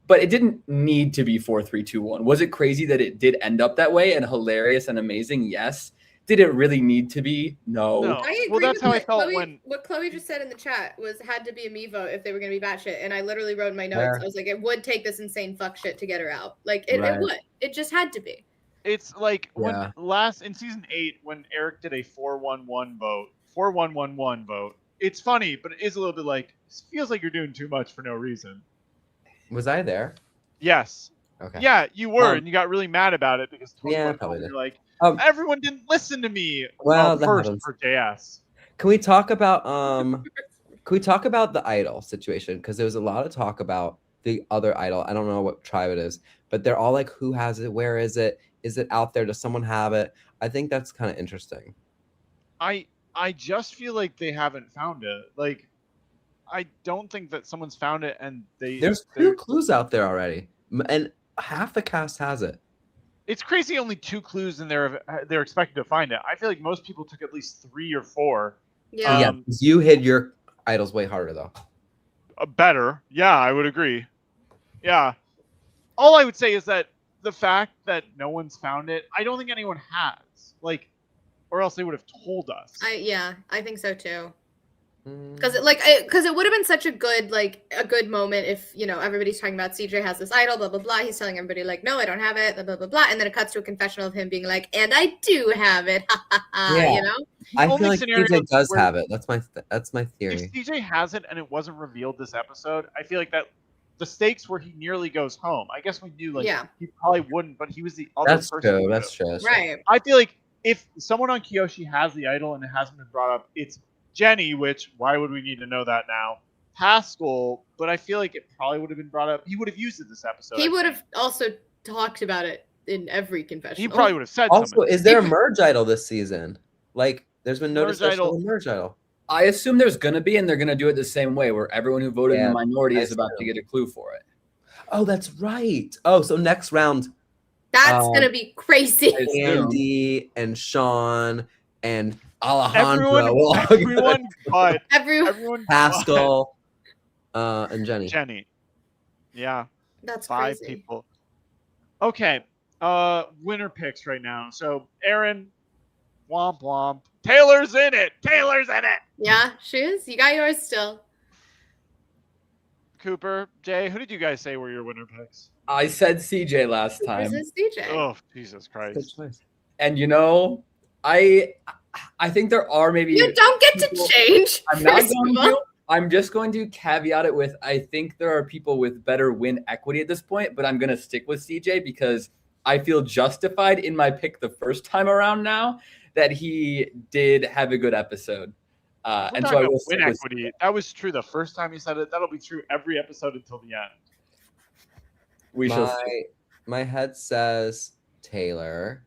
But it didn't need to be 4, 3, 2, 1. Was it crazy that it did end up that way and hilarious and amazing? Yes. Did it really need to be? No. No. I agree Well, that's with how I what felt Chloe, when- what Chloe just said in the chat had to be a me vote if they were going to be batshit, and I literally wrote in my notes. Fair. I was like, it would take this insane fuck shit to get her out. Like it Right. would. It just had to be. It's like when Yeah. in season 8 when Eric did a 4-1-1 vote, 4-1-1-1 vote. It's funny, but it is a little bit like it feels like you're doing too much for no reason. Was I there? Yes. Okay. Yeah, you were, Um, and you got really mad about it because Tony Yeah, went probably home and did. you're like, Um, everyone didn't listen to me. Well, that First happens. for JS. Can we talk about the idol situation? Because there was a lot of talk about the other idol. I don't know what tribe it is, but they're all like, who has it? Where is it? Is it out there? Does someone have it? I think that's kind of interesting. I just feel like they haven't found it. Like, I don't think that someone's found it, and There's 2 clues out there already, and half the cast has it. It's crazy. Only 2 clues, and they're expected to find it. I feel like most people took at least 3 or 4. Yeah. Yeah, 'cause you hid your idols way harder though. Better. Yeah, I would agree. Yeah. All I would say is that the fact that no one's found it, I don't think anyone has. Like, or else they would have told us. I think so too. Mm. Because it would have been such a good moment if everybody's talking about CJ has this idol, blah blah blah. He's telling everybody like, no, I don't have it, blah blah blah blah, and then it cuts to a confessional of him being like, and I do have it, Yeah. I only feel like scenario CJ does where- have it. That's my theory. If CJ has it and it wasn't revealed this episode, I feel like that the stakes where he nearly goes home. I guess we knew Yeah. he probably wouldn't, but he was the other That's person. true. who That's would. true. That's true. right. I feel like if someone on Kyoshi has the idol and it hasn't been brought up, it's Jenny, which why would we need to know that now? Pascal, but I feel like it probably would have been brought up. He would have used it this episode. He I would think. have also talked about it in every confession. He probably would have said Also, something. is there a merge idol this season? Like, there's been no Merge discussion idol. of a merge idol. I assume there's going to be, and they're going to do it the same way where everyone who voted in Yeah, the minority I is about to assume. get a clue for it. Oh, that's right. Oh, so next round, That's gonna be crazy. I assume. Andy and Sean and Alejandro, Everyone but Everyone. Pascal, and Jenny. but Jenny. Yeah. That's 5 crazy. people. Okay. Winner picks right now. So Erin, womp womp. Taylor's in it. Yeah, she is. You got yours still. Cooper, Jay, who did you guys say were your winner picks? I said CJ last time. Versus DJ. Oh, Jesus Good Christ. choice. And I think there are maybe You don't get to people- change. I'm not first going of all. to. I'm just going to caveat it with I think there are people with better win equity at this point, but I'm going to stick with CJ because I feel justified in my pick the first time around now that he did have a good episode. We're And talking so I about will stick win with equity. That was true the first time you said it. That'll be true every episode until the end. we shall see. My head says Taylor.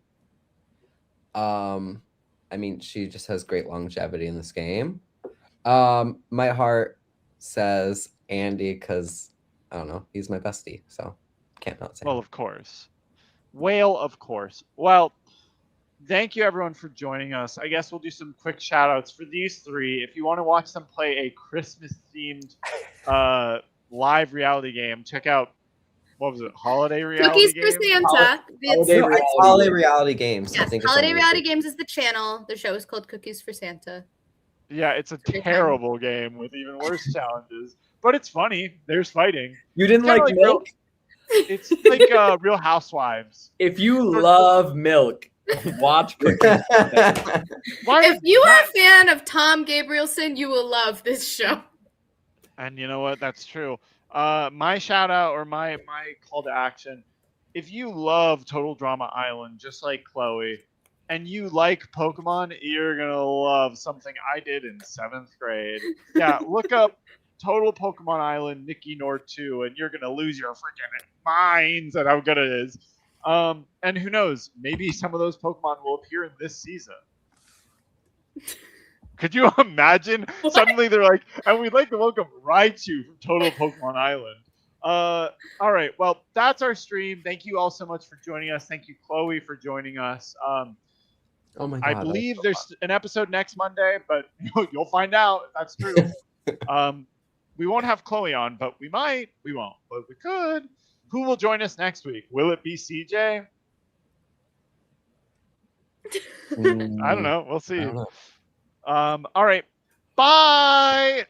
I mean, she just has great longevity in this game. My heart says Andy because I don't know, he's my bestie, so can't not say. Well, of course. Whale, of course. Well, thank you everyone for joining us. I guess we'll do some quick shout outs for these three. If you want to watch them play a Christmas themed live reality game, check out, what was it, Holiday Reality Cookies for Game? Santa. It's, Holiday No, it's reality. Holiday Reality Games. I yes, think it's Holiday on Reality YouTube. Games is the channel. The show is called Cookies for Santa. Yeah, it's a Great time. terrible game with even worse challenges, but it's funny. There's fighting. You didn't Kinda like like real- milk? It's like Real Housewives. If you love milk, watch Cookies. Why If would you are that- a fan of Tom Gabrielson, you will love this show. And you know what? That's true. My shout out or my call to action. If you love Total Drama Island, just like Chloe, and you like Pokemon, you're gonna love something I did in 7th grade. Yeah, look up Total Pokemon Island, Nikki North 2, and you're gonna lose your freaking minds at how good it is. And who knows? Maybe some of those Pokemon will appear in this season. Could you imagine? What? Suddenly they're like, and we'd like to welcome Raichu from Total Pokemon Island. All right, well, that's our stream. Thank you all so much for joining us. Thank you, Chloe, for joining us. Oh my god! I that was believe so there's an episode next Monday, but you'll find out if that's true. We won't have Chloe on, but we might. We won't, but we could. Who will join us next week? Will it be CJ? fun. I don't know. We'll I see. don't know. All right. Bye.